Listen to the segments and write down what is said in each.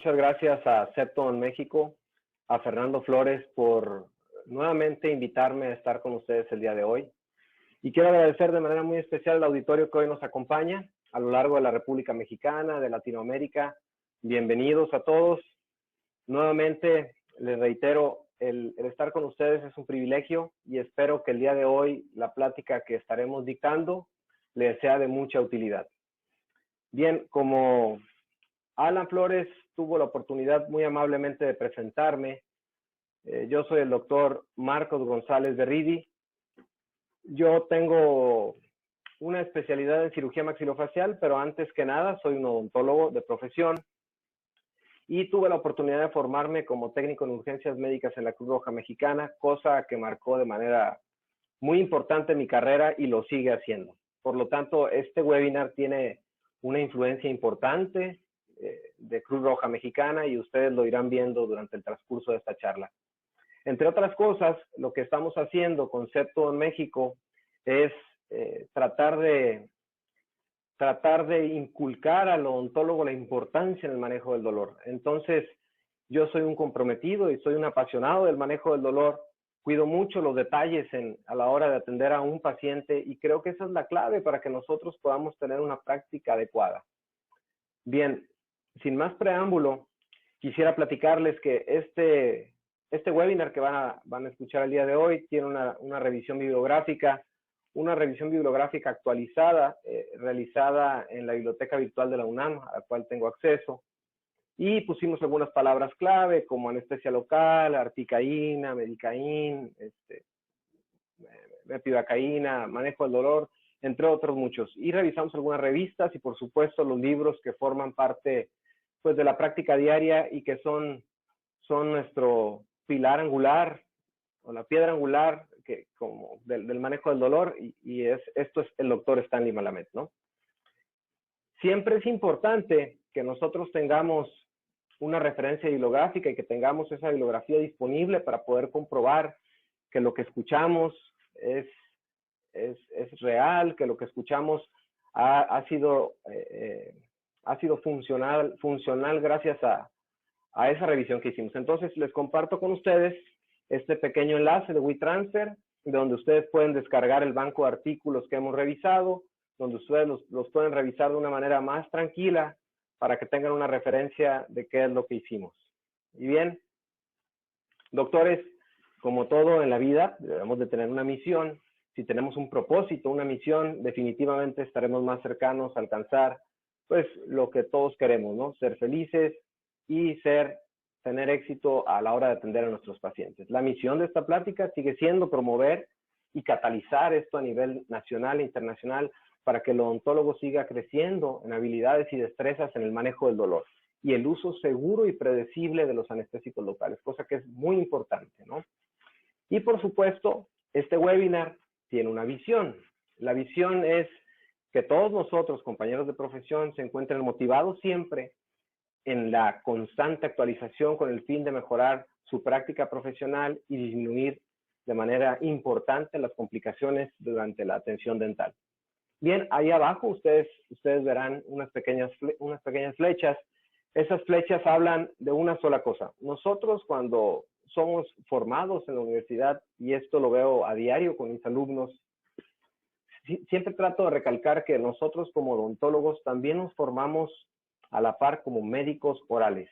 muchas gracias a Septon México, a Fernando Flores por nuevamente invitarme a estar con ustedes el día de hoy. Y quiero agradecer de manera muy especial al auditorio que hoy nos acompaña a lo largo de la República Mexicana, de Latinoamérica. Bienvenidos a todos. Nuevamente les reitero, el estar con ustedes es un privilegio y espero que el día de hoy la plática que estaremos dictando les sea de mucha utilidad. Bien, como Alan Flores tuvo la oportunidad muy amablemente de presentarme, yo soy el doctor Marcos González Berridi. Yo tengo una especialidad en cirugía maxilofacial, pero antes que nada soy un odontólogo de profesión y tuve la oportunidad de formarme como técnico en urgencias médicas en la Cruz Roja Mexicana, cosa que marcó de manera muy importante mi carrera y lo sigue haciendo. Por lo tanto, este webinar tiene una influencia importante de Cruz Roja Mexicana y ustedes lo irán viendo durante el transcurso de esta charla. Entre otras cosas, lo que estamos haciendo con Septon México es tratar de inculcar al odontólogo la importancia en el manejo del dolor. Entonces, yo soy un comprometido y soy un apasionado del manejo del dolor. Cuido mucho los detalles a la hora de atender a un paciente y creo que esa es la clave para que nosotros podamos tener una práctica adecuada. Bien, sin más preámbulo, quisiera platicarles que este webinar que van a escuchar el día de hoy tiene una revisión bibliográfica actualizada, realizada en la biblioteca virtual de la UNAM, a la cual tengo acceso. Y pusimos algunas palabras clave como anestesia local, articaína, medicaín, mepivacaína, manejo del dolor, entre otros muchos. Y revisamos algunas revistas y, por supuesto, los libros que forman parte pues, de la práctica diaria y que son nuestro pilar angular o la piedra angular como del manejo del dolor y esto es el doctor Stanley Malamet, ¿no? Siempre es importante que nosotros tengamos una referencia bibliográfica y que tengamos esa bibliografía disponible para poder comprobar que lo que escuchamos es real, que lo que escuchamos ha sido funcional gracias a esa revisión que hicimos. Entonces, les comparto con ustedes este pequeño enlace de WeTransfer, donde ustedes pueden descargar el banco de artículos que hemos revisado, donde ustedes los pueden revisar de una manera más tranquila para que tengan una referencia de qué es lo que hicimos. Y bien, doctores, como todo en la vida, debemos de tener una misión. Si tenemos un propósito, una misión, definitivamente estaremos más cercanos a alcanzar pues lo que todos queremos, ¿no? Ser felices y tener éxito a la hora de atender a nuestros pacientes. La misión de esta plática sigue siendo promover y catalizar esto a nivel nacional e internacional para que el odontólogo siga creciendo en habilidades y destrezas en el manejo del dolor y el uso seguro y predecible de los anestésicos locales, cosa que es muy importante, ¿no? Y por supuesto, este webinar tiene una visión. La visión es que todos nosotros, compañeros de profesión, se encuentren motivados siempre en la constante actualización con el fin de mejorar su práctica profesional y disminuir de manera importante las complicaciones durante la atención dental. Bien, ahí abajo ustedes verán unas pequeñas flechas. Esas flechas hablan de una sola cosa. Nosotros cuando somos formados en la universidad, y esto lo veo a diario con mis alumnos, siempre trato de recalcar que nosotros como odontólogos también nos formamos a la par como médicos orales.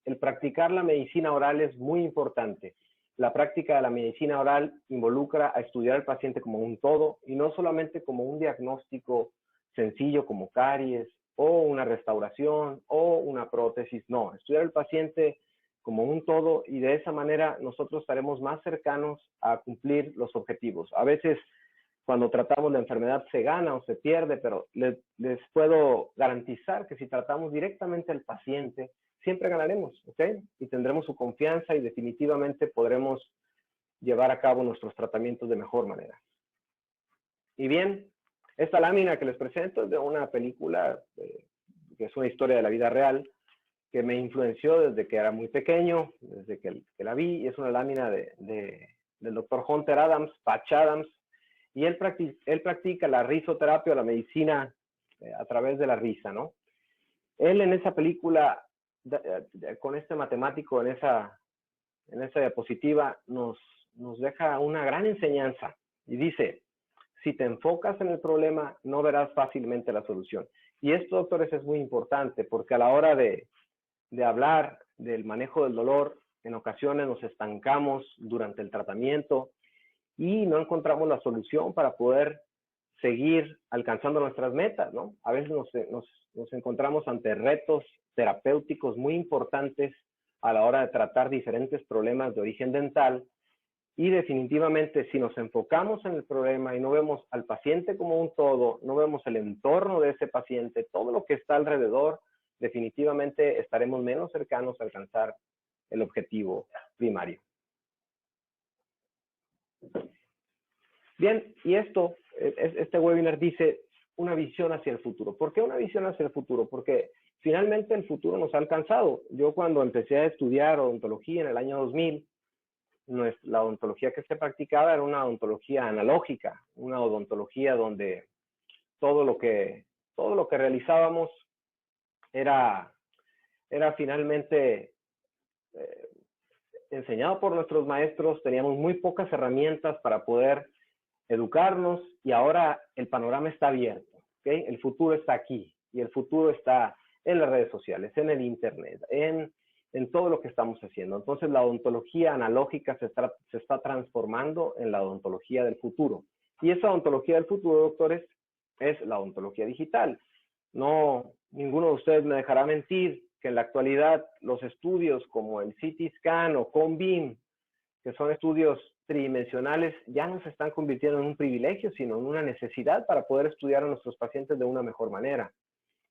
El practicar la medicina oral es muy importante. La práctica de la medicina oral involucra a estudiar al paciente como un todo y no solamente como un diagnóstico sencillo como caries o una restauración o una prótesis. No, estudiar al paciente como un todo y de esa manera nosotros estaremos más cercanos a cumplir los objetivos. A veces cuando tratamos la enfermedad se gana o se pierde, pero les puedo garantizar que si tratamos directamente al paciente, siempre ganaremos, ¿ok? Y tendremos su confianza y definitivamente podremos llevar a cabo nuestros tratamientos de mejor manera. Y bien, esta lámina que les presento es de una película que es una historia de la vida real que me influenció desde que era muy pequeño, desde que la vi, y es una lámina del doctor Hunter Adams, Patch Adams, y él practica la risoterapia o la medicina a través de la risa, ¿no? Él en esa película con este matemático en esa diapositiva nos deja una gran enseñanza y dice, si te enfocas en el problema, no verás fácilmente la solución. Y esto, doctores, es muy importante porque a la hora de hablar del manejo del dolor, en ocasiones nos estancamos durante el tratamiento y no encontramos la solución para poder seguir alcanzando nuestras metas, ¿no? A veces nos encontramos ante retos terapéuticos muy importantes a la hora de tratar diferentes problemas de origen dental y definitivamente si nos enfocamos en el problema y no vemos al paciente como un todo, no vemos el entorno de ese paciente, todo lo que está alrededor, definitivamente estaremos menos cercanos a alcanzar el objetivo primario. Bien, y este webinar dice una visión hacia el futuro. ¿Por qué una visión hacia el futuro? Porque finalmente el futuro nos ha alcanzado. Yo cuando empecé a estudiar odontología en el año 2000, la odontología que se practicaba era una odontología analógica, una odontología donde todo lo que realizábamos era finalmente enseñado por nuestros maestros, teníamos muy pocas herramientas para poder educarnos y ahora el panorama está abierto, ¿okay? El futuro está aquí y el futuro está en las redes sociales, en el internet, en todo lo que estamos haciendo. Entonces la odontología analógica se está transformando en la odontología del futuro. Y esa odontología del futuro, doctores, es la odontología digital. No, ninguno de ustedes me dejará mentir que en la actualidad los estudios como el CT Scan o ConBeam, que son estudios tridimensionales, ya no se están convirtiendo en un privilegio, sino en una necesidad para poder estudiar a nuestros pacientes de una mejor manera.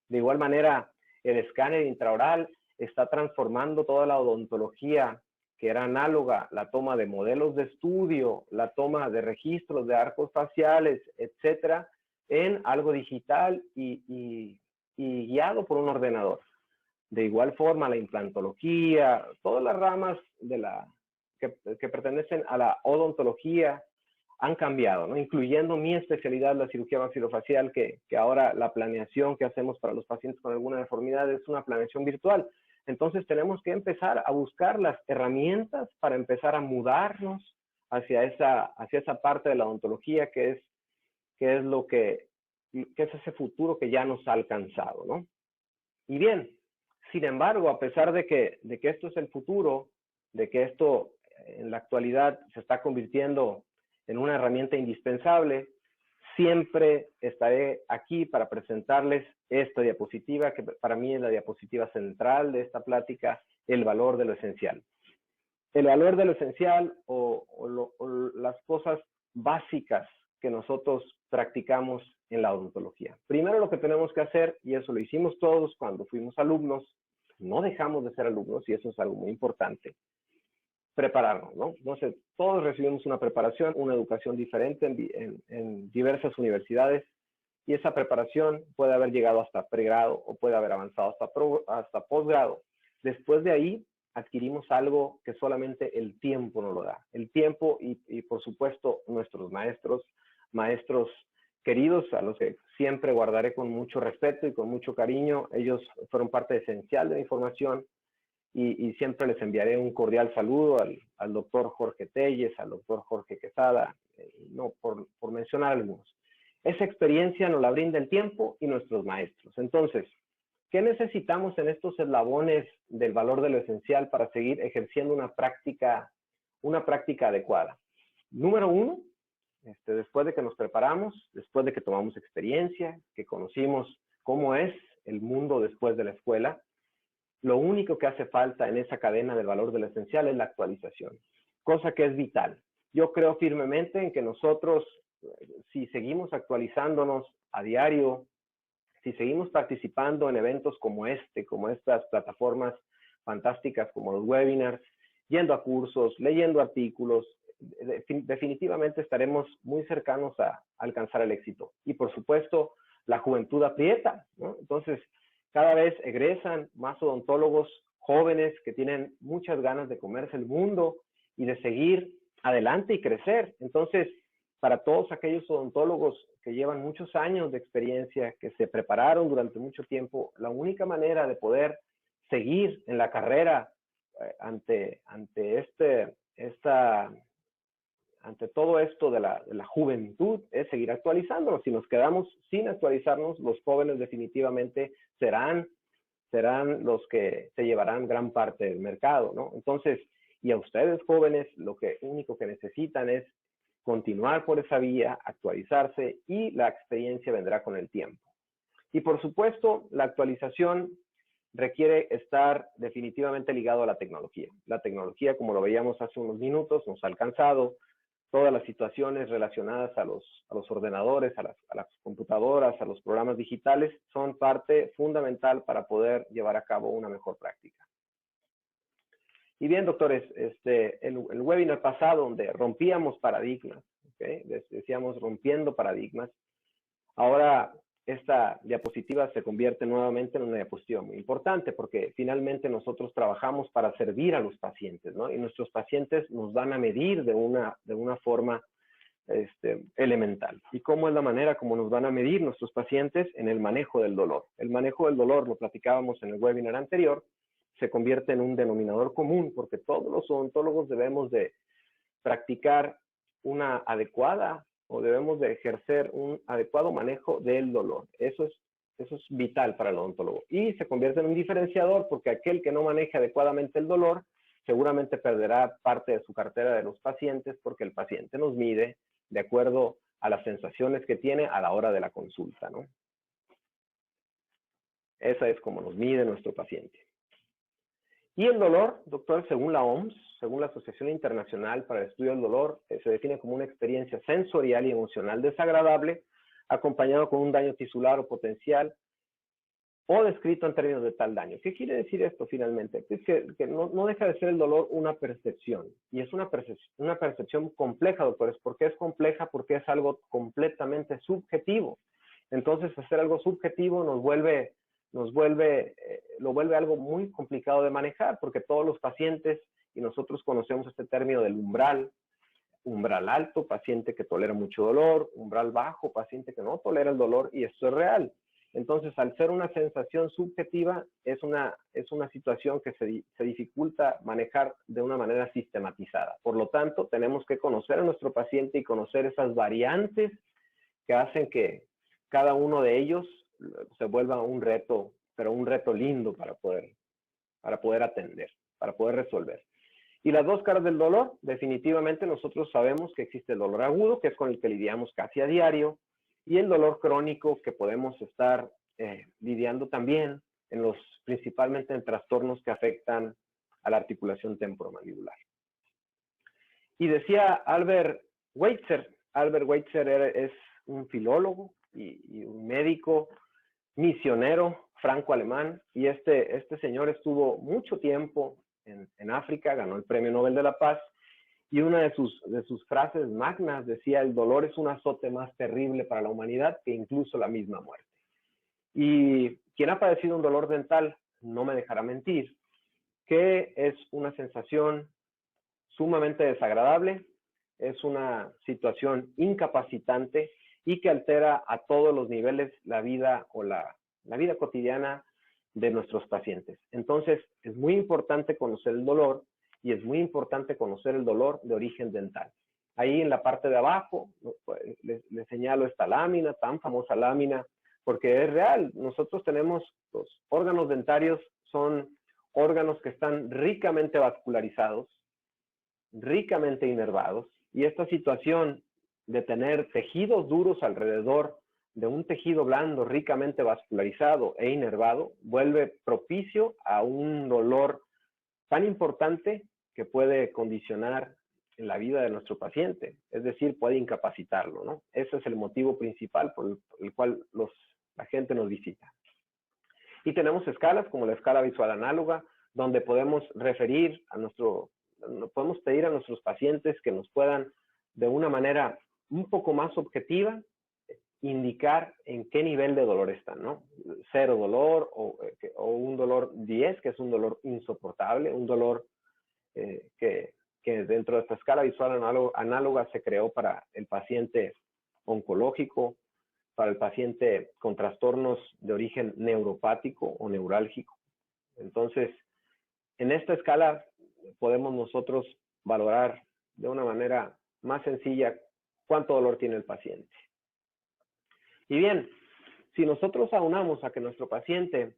De igual manera, el escáner intraoral está transformando toda la odontología que era análoga, la toma de modelos de estudio, la toma de registros de arcos faciales, etcétera, en algo digital y guiado por un ordenador. De igual forma, la implantología, todas las ramas que pertenecen a la odontología han cambiado, ¿no? Incluyendo mi especialidad, la cirugía maxilofacial, que ahora la planeación que hacemos para los pacientes con alguna deformidad es una planeación virtual. Entonces tenemos que empezar a buscar las herramientas para empezar a mudarnos hacia esa parte de la odontología que es ese futuro que ya nos ha alcanzado, ¿no? Y bien, sin embargo, a pesar de que esto es el futuro, de que esto en la actualidad se está convirtiendo en una herramienta indispensable, siempre estaré aquí para presentarles esta diapositiva, que para mí es la diapositiva central de esta plática, el valor de lo esencial. El valor de lo esencial o las cosas básicas que nosotros practicamos en la odontología. Primero lo que tenemos que hacer, y eso lo hicimos todos cuando fuimos alumnos, no dejamos de ser alumnos, y eso es algo muy importante, prepararnos, ¿no? Entonces, todos recibimos una preparación, una educación diferente en diversas universidades, y esa preparación puede haber llegado hasta pregrado o puede haber avanzado hasta posgrado. Después de ahí, adquirimos algo que solamente el tiempo nos lo da. El tiempo y por supuesto, nuestros maestros queridos, a los que siempre guardaré con mucho respeto y con mucho cariño. Ellos fueron parte esencial de mi formación y siempre les enviaré un cordial saludo al doctor Jorge Telles, al doctor Jorge Quesada, no por mencionar algunos. Esa experiencia nos la brinda el tiempo y nuestros maestros. Entonces, ¿qué necesitamos en estos eslabones del valor de lo esencial para seguir ejerciendo una práctica adecuada? Número uno, después de que nos preparamos, después de que tomamos experiencia, que conocimos cómo es el mundo después de la escuela, lo único que hace falta en esa cadena del valor de lo esencial es la actualización, cosa que es vital. Yo creo firmemente en que nosotros, si seguimos actualizándonos a diario, si seguimos participando en eventos como estas plataformas fantásticas como los webinars, yendo a cursos, leyendo artículos, definitivamente estaremos muy cercanos a alcanzar el éxito. Y por supuesto, la juventud aprieta, ¿no? Entonces, cada vez egresan más odontólogos jóvenes que tienen muchas ganas de comerse el mundo y de seguir adelante y crecer. Entonces, para todos aquellos odontólogos que llevan muchos años de experiencia, que se prepararon durante mucho tiempo, la única manera de poder seguir en la carrera ante todo esto de la juventud, es seguir actualizándonos. Si nos quedamos sin actualizarnos, los jóvenes definitivamente serán los que se llevarán gran parte del mercado, ¿no? Entonces, y a ustedes jóvenes, lo único que necesitan es continuar por esa vía, actualizarse, y la experiencia vendrá con el tiempo. Y por supuesto, la actualización requiere estar definitivamente ligado a la tecnología. La tecnología, como lo veíamos hace unos minutos, nos ha alcanzado. Todas las situaciones relacionadas a los ordenadores, a las computadoras, a los programas digitales, son parte fundamental para poder llevar a cabo una mejor práctica. Y bien, doctores, el webinar pasado, donde rompíamos paradigmas, ¿okay? Decíamos rompiendo paradigmas, ahora esta diapositiva se convierte nuevamente en una diapositiva muy importante, porque finalmente nosotros trabajamos para servir a los pacientes, ¿no? Y nuestros pacientes nos van a medir de una forma elemental. ¿Y cómo es la manera como nos van a medir nuestros pacientes? En el manejo del dolor. El manejo del dolor, lo platicábamos en el webinar anterior, se convierte en un denominador común, porque todos los odontólogos debemos de practicar una adecuada, o debemos de ejercer un adecuado manejo del dolor. Eso es vital para el odontólogo. Y se convierte en un diferenciador, porque aquel que no maneje adecuadamente el dolor seguramente perderá parte de su cartera de los pacientes, porque el paciente nos mide de acuerdo a las sensaciones que tiene a la hora de la consulta, ¿no? Esa es como nos mide nuestro paciente. Y el dolor, doctor, según la OMS, según la Asociación Internacional para el Estudio del Dolor, se define como una experiencia sensorial y emocional desagradable, acompañado con un daño tisular o potencial, o descrito en términos de tal daño. ¿Qué quiere decir esto finalmente? Es que no deja de ser el dolor una percepción, y es una percepción compleja, doctores. ¿Por qué es compleja? Porque es algo completamente subjetivo. Entonces, hacer algo subjetivo lo vuelve algo muy complicado de manejar, porque todos los pacientes, y nosotros conocemos este término del umbral alto, paciente que tolera mucho dolor; umbral bajo, paciente que no tolera el dolor, y esto es real. Entonces, al ser una sensación subjetiva, es una situación que se dificulta manejar de una manera sistematizada. Por lo tanto, tenemos que conocer a nuestro paciente y conocer esas variantes que hacen que cada uno de ellos se vuelva un reto, pero un reto lindo para poder atender, para poder resolver. Y las dos caras del dolor, definitivamente nosotros sabemos que existe el dolor agudo, que es con el que lidiamos casi a diario, y el dolor crónico, que podemos estar lidiando también principalmente en trastornos que afectan a la articulación temporomandibular. Y decía Albert Schweitzer es un filólogo y un médico misionero franco-alemán, y este señor estuvo mucho tiempo en África, ganó el Premio Nobel de la Paz, y una de sus frases magnas decía: el dolor es un azote más terrible para la humanidad que incluso la misma muerte. Y quien ha padecido un dolor dental no me dejará mentir que es una sensación sumamente desagradable, es una situación incapacitante y que altera a todos los niveles la vida cotidiana de nuestros pacientes. Entonces, es muy importante conocer el dolor, y es muy importante conocer el dolor de origen dental. Ahí en la parte de abajo les señalo esta lámina, tan famosa lámina, porque es real. Nosotros tenemos los órganos dentarios, son órganos que están ricamente vascularizados, ricamente inervados, y esta situación de tener tejidos duros alrededor de un tejido blando ricamente vascularizado e inervado vuelve propicio a un dolor tan importante que puede condicionar en la vida de nuestro paciente, es decir, puede incapacitarlo, ¿no? Ese es el motivo principal por el cual la gente nos visita. Y tenemos escalas como la escala visual análoga, donde podemos podemos pedir a nuestros pacientes que nos puedan, de una manera un poco más objetiva, indicar en qué nivel de dolor están, ¿no? 0 dolor o un dolor 10, que es un dolor insoportable, un dolor que dentro de esta escala visual análoga se creó para el paciente oncológico, para el paciente con trastornos de origen neuropático o neurálgico, Entonces, en esta escala podemos nosotros valorar de una manera más sencilla cuánto dolor tiene el paciente. Y bien, si nosotros aunamos a que nuestro paciente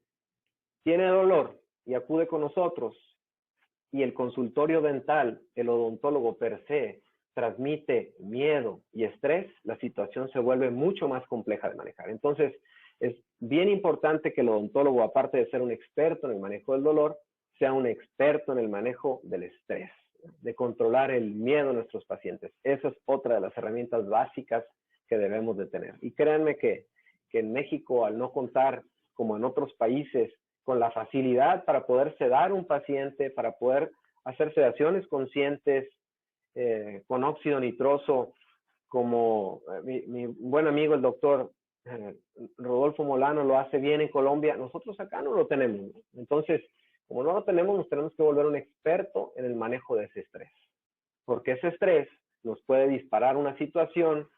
tiene dolor y acude con nosotros, y el consultorio dental, el odontólogo per se, transmite miedo y estrés, la situación se vuelve mucho más compleja de manejar. Entonces, es bien importante que el odontólogo, aparte de ser un experto en el manejo del dolor, sea un experto en el manejo del estrés, de controlar el miedo de nuestros pacientes. Esa es otra de las herramientas básicas que debemos de tener. Y créanme que en México, al no contar, como en otros países, con la facilidad para poder sedar un paciente, para poder hacer sedaciones conscientes con óxido nitroso, como mi buen amigo el doctor Rodolfo Molano lo hace bien en Colombia, nosotros acá no lo tenemos. Entonces, como no lo tenemos, nos tenemos que volver un experto en el manejo de ese estrés, porque ese estrés nos puede disparar una situación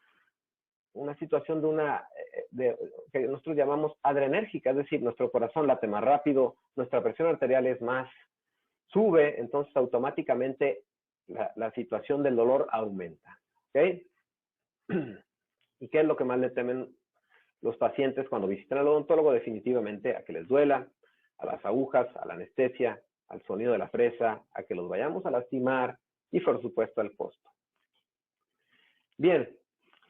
que nosotros llamamos adrenérgica, es decir, nuestro corazón late más rápido, nuestra presión arterial es más, sube, entonces automáticamente la situación del dolor aumenta. ¿Ok? ¿Y qué es lo que más le temen los pacientes cuando visitan al odontólogo? Definitivamente a que les duela, a las agujas, a la anestesia, al sonido de la fresa, a que los vayamos a lastimar y por supuesto al costo. Bien,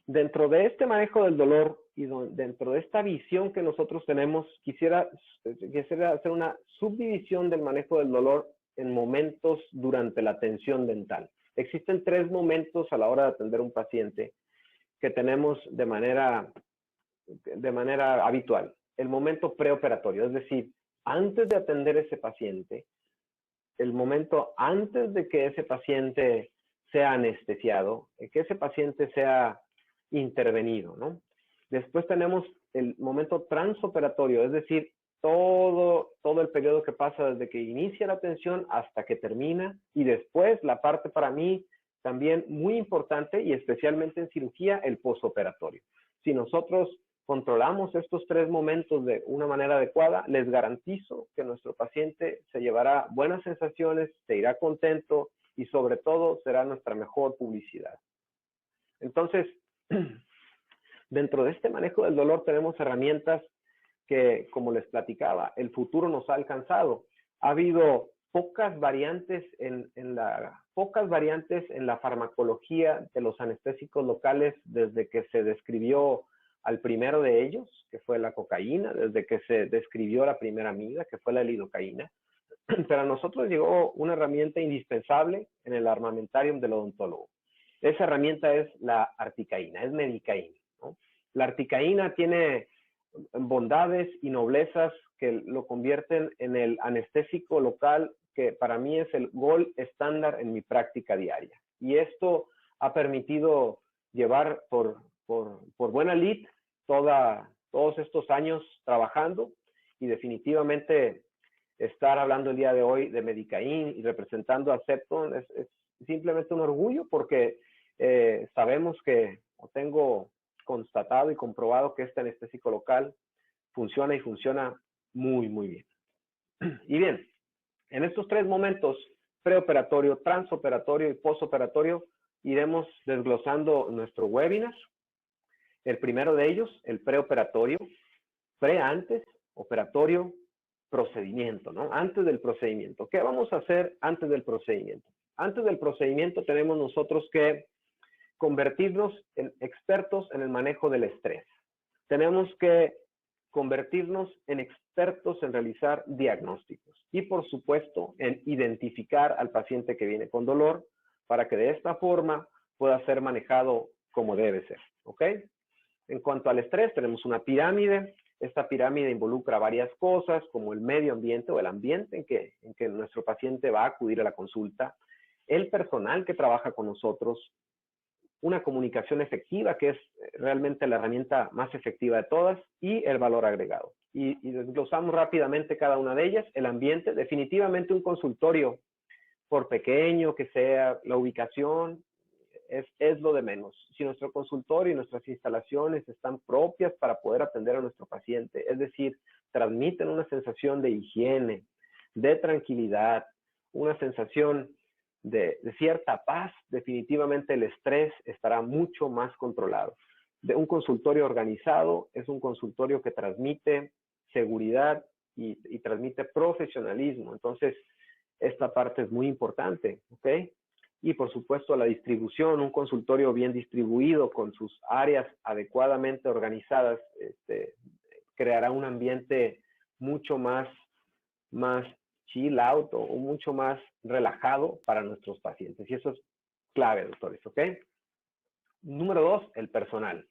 dentro de este manejo del dolor y dentro de esta visión que nosotros tenemos, quisiera hacer una subdivisión del manejo del dolor en momentos durante la atención dental. Existen 3 momentos a la hora de atender a un paciente que tenemos de manera habitual. El momento preoperatorio, es decir, antes de atender a ese paciente, el momento antes de que ese paciente sea anestesiado, que ese paciente sea intervenido, ¿no? Después tenemos el momento transoperatorio, es decir, todo el periodo que pasa desde que inicia la atención hasta que termina, y después la parte para mí también muy importante y especialmente en cirugía, el postoperatorio. Si nosotros controlamos estos 3 momentos de una manera adecuada, les garantizo que nuestro paciente se llevará buenas sensaciones, se irá contento y sobre todo será nuestra mejor publicidad. Entonces, dentro de este manejo del dolor tenemos herramientas que, como les platicaba, el futuro nos ha alcanzado. Ha habido pocas variantes en la farmacología de los anestésicos locales desde que se describió al primero de ellos, que fue la cocaína, desde que se describió la primera amiga, que fue la lidocaína. Pero a nosotros llegó una herramienta indispensable en el armamentarium del odontólogo. Esa herramienta es la articaína, es medicaína, ¿no? La articaína tiene bondades y noblezas que lo convierten en el anestésico local que para mí es el gold estándar en mi práctica diaria. Y esto ha permitido llevar por buena lid todos estos años trabajando, y definitivamente estar hablando el día de hoy de Medicaín y representando a Septon es simplemente un orgullo, porque sabemos que, o tengo constatado y comprobado, que este anestésico local funciona y funciona muy, muy bien. Y bien, en estos 3 momentos, preoperatorio, transoperatorio y postoperatorio, iremos desglosando nuestro webinar. El primero de ellos, el preoperatorio, antes, operatorio, procedimiento, ¿no? Antes del procedimiento. ¿Qué vamos a hacer antes del procedimiento? Antes del procedimiento tenemos nosotros que convertirnos en expertos en el manejo del estrés. Tenemos que convertirnos en expertos en realizar diagnósticos y, por supuesto, en identificar al paciente que viene con dolor para que de esta forma pueda ser manejado como debe ser, ¿ok? En cuanto al estrés, tenemos una pirámide. Esta pirámide involucra varias cosas, como el medio ambiente o el ambiente en que nuestro paciente va a acudir a la consulta, el personal que trabaja con nosotros, una comunicación efectiva, que es realmente la herramienta más efectiva de todas, y el valor agregado. Y desglosamos rápidamente cada una de ellas. El ambiente, definitivamente un consultorio, por pequeño que sea, la ubicación es lo de menos. Si nuestro consultorio y nuestras instalaciones están propias para poder atender a nuestro paciente, es decir, transmiten una sensación de higiene, de tranquilidad, una sensación de cierta paz, definitivamente el estrés estará mucho más controlado. De un consultorio organizado es un consultorio que transmite seguridad y transmite profesionalismo. Entonces, esta parte es muy importante, ¿ok? Y por supuesto la distribución, un consultorio bien distribuido con sus áreas adecuadamente organizadas, creará un ambiente mucho más chill out o mucho más relajado para nuestros pacientes. Y eso es clave, doctores, ¿ok? Número 2, el personal.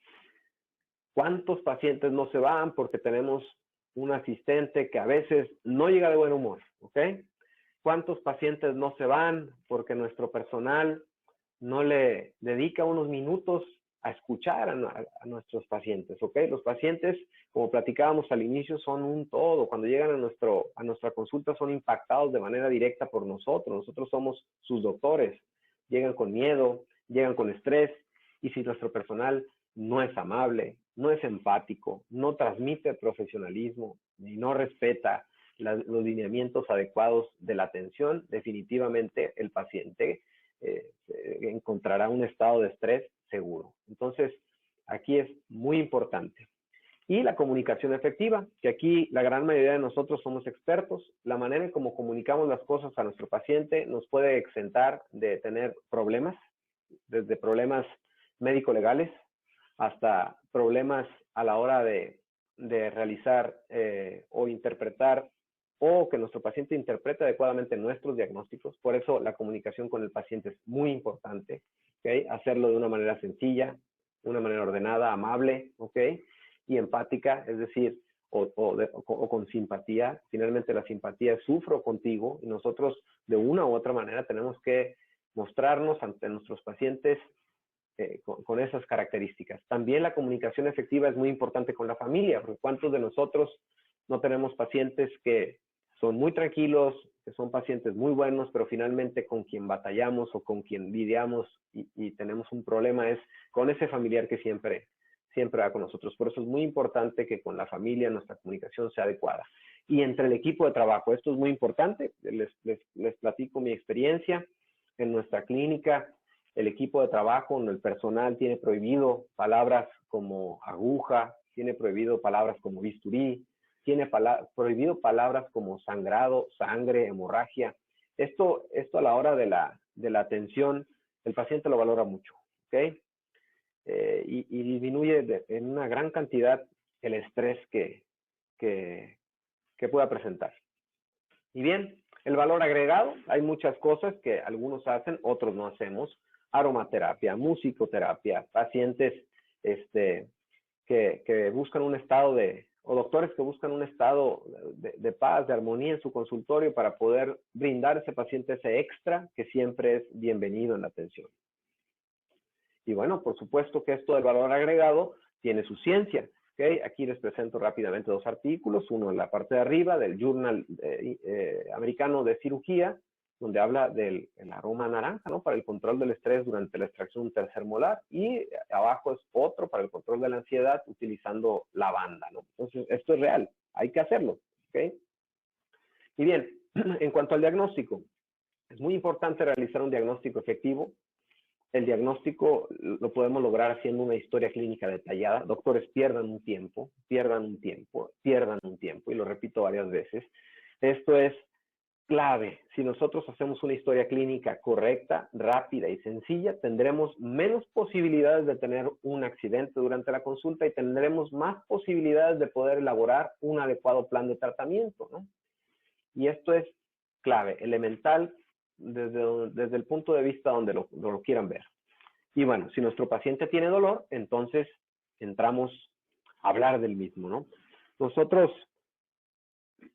¿Cuántos pacientes no se van porque tenemos un asistente que a veces no llega de buen humor, ¿ok? ¿Cuántos pacientes no se van porque nuestro personal no le dedica unos minutos a escuchar a nuestros pacientes, ¿ok? Los pacientes, como platicábamos al inicio, son un todo. Cuando llegan a nuestra consulta son impactados de manera directa por nosotros. Nosotros somos sus doctores. Llegan con miedo, llegan con estrés, y si nuestro personal no es amable, no es empático, no transmite profesionalismo y no respeta los lineamientos adecuados de la atención, definitivamente el paciente encontrará un estado de estrés seguro. Entonces, aquí es muy importante. Y la comunicación efectiva, que aquí la gran mayoría de nosotros somos expertos. La manera en cómo comunicamos las cosas a nuestro paciente nos puede exentar de tener problemas, desde problemas médico-legales hasta problemas a la hora de realizar o interpretar o que nuestro paciente interprete adecuadamente nuestros diagnósticos. Por eso la comunicación con el paciente es muy importante, ¿okay? Hacerlo de una manera sencilla, una manera ordenada, amable, ¿ok? Y empática, es decir, o con simpatía. Finalmente la simpatía es sufro contigo y nosotros de una u otra manera tenemos que mostrarnos ante nuestros pacientes con esas características. También la comunicación efectiva es muy importante con la familia, porque ¿cuántos de nosotros no tenemos pacientes que son muy tranquilos, que son pacientes muy buenos, pero finalmente con quien batallamos o con quien lidiamos y tenemos un problema es con ese familiar que siempre va con nosotros? Por eso es muy importante que con la familia nuestra comunicación sea adecuada. Y entre el equipo de trabajo, esto es muy importante, les platico mi experiencia. En nuestra clínica, el equipo de trabajo, el personal tiene prohibido palabras como aguja, tiene prohibido palabras como bisturí, tiene prohibido palabras como sangrado, sangre, hemorragia. Esto a la hora de la atención, el paciente lo valora mucho, ¿ok? Y disminuye en una gran cantidad el estrés que pueda presentar. Y bien, el valor agregado, hay muchas cosas que algunos hacen, otros no hacemos. Aromaterapia, musicoterapia, pacientes que buscan un estado o doctores que buscan un estado de paz, de armonía en su consultorio para poder brindar a ese paciente ese extra que siempre es bienvenido en la atención. Y bueno, por supuesto que esto del valor agregado tiene su ciencia. ¿Okay? Aquí les presento rápidamente dos artículos, uno en la parte de arriba del Journal Americano de Cirugía, donde habla del aroma naranja, ¿no? Para el control del estrés durante la extracción de un tercer molar, y abajo es otro para el control de la ansiedad utilizando lavanda, ¿no? Entonces, esto es real, hay que hacerlo, ¿ok? Y bien, en cuanto al diagnóstico, es muy importante realizar un diagnóstico efectivo. El diagnóstico lo podemos lograr haciendo una historia clínica detallada. Doctores, pierdan un tiempo, y lo repito varias veces. Esto es clave. Si nosotros hacemos una historia clínica correcta, rápida y sencilla, tendremos menos posibilidades de tener un accidente durante la consulta y tendremos más posibilidades de poder elaborar un adecuado plan de tratamiento, ¿no? Y esto es clave, elemental, desde el punto de vista donde lo quieran ver. Y bueno, si nuestro paciente tiene dolor, entonces entramos a hablar del mismo, ¿no? Nosotros,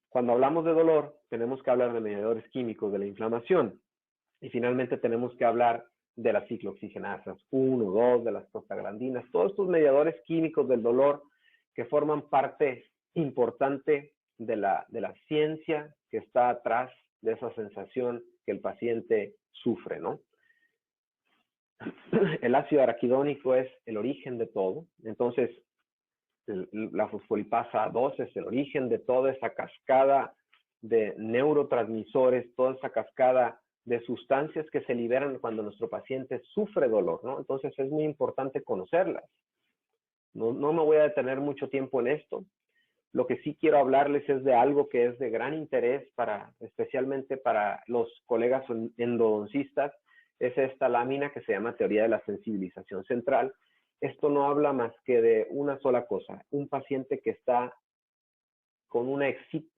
cuando hablamos de dolor, tenemos que hablar de mediadores químicos de la inflamación. Y finalmente tenemos que hablar de las ciclooxigenasas 1, 2, de las prostaglandinas, todos estos mediadores químicos del dolor que forman parte importante de la ciencia que está atrás de esa sensación que el paciente sufre, ¿no? El ácido araquidónico es el origen de todo. Entonces, la fosfolipasa 2 es el origen de toda esa cascada de neurotransmisores, toda esa cascada de sustancias que se liberan cuando nuestro paciente sufre dolor, ¿no? Entonces es muy importante conocerlas. No me voy a detener mucho tiempo en esto. Lo que sí quiero hablarles es de algo que es de gran interés especialmente para los colegas endodoncistas. Es esta lámina que se llama teoría de la sensibilización central. Esto no habla más que de una sola cosa: un paciente que está con una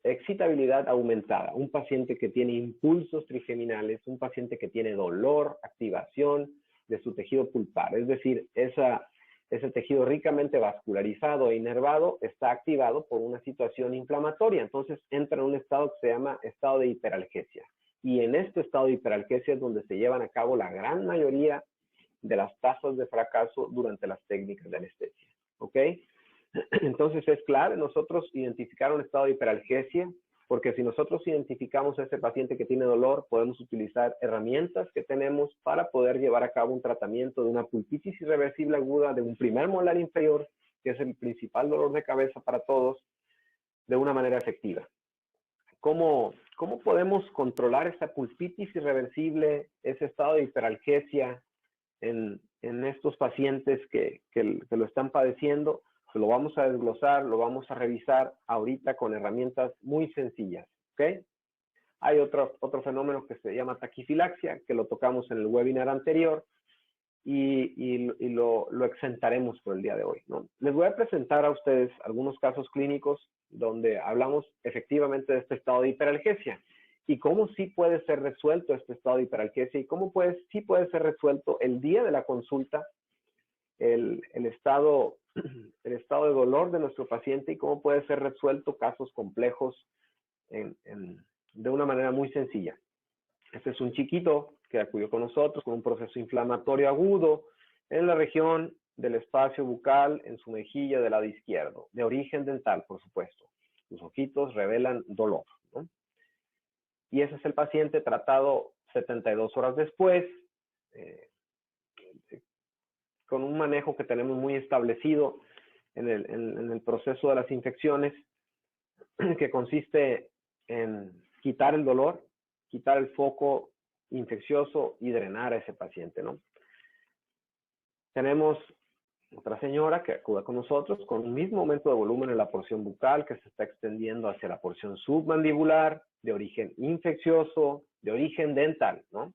excitabilidad aumentada, un paciente que tiene impulsos trigeminales, un paciente que tiene dolor, activación de su tejido pulpar, es decir, ese tejido ricamente vascularizado e inervado está activado por una situación inflamatoria. Entonces entra en un estado que se llama estado de hiperalgesia. Y en este estado de hiperalgesia es donde se llevan a cabo la gran mayoría de las tasas de fracaso durante las técnicas de anestesia. ¿Ok? Entonces es clave nosotros identificar un estado de hiperalgesia, porque si nosotros identificamos a ese paciente que tiene dolor, podemos utilizar herramientas que tenemos para poder llevar a cabo un tratamiento de una pulpitis irreversible aguda de un primer molar inferior, que es el principal dolor de cabeza para todos, de una manera efectiva. ¿Cómo podemos controlar esta pulpitis irreversible, ese estado de hiperalgesia en estos pacientes que lo están padeciendo? Lo vamos a desglosar, lo vamos a revisar ahorita con herramientas muy sencillas, ¿ok? Hay otro fenómeno que se llama taquifilaxia, que lo tocamos en el webinar anterior y lo exentaremos por el día de hoy, ¿no? Les voy a presentar a ustedes algunos casos clínicos donde hablamos efectivamente de este estado de hiperalgesia y cómo sí puede ser resuelto este estado de hiperalgesia y cómo sí puede ser resuelto el día de la consulta el estado de dolor de nuestro paciente y cómo puede ser resuelto casos complejos de una manera muy sencilla. Este es un chiquito que acudió con nosotros con un proceso inflamatorio agudo en la región del espacio bucal en su mejilla del lado izquierdo, de origen dental, por supuesto. Sus ojitos revelan dolor, ¿no? Y ese es el paciente tratado 72 horas después, con un manejo que tenemos muy establecido en el proceso de las infecciones, que consiste en quitar el dolor, quitar el foco infeccioso y drenar a ese paciente, ¿no? Tenemos otra señora que acude con nosotros con un mismo aumento de volumen en la porción bucal que se está extendiendo hacia la porción submandibular, de origen infeccioso, de origen dental, ¿no?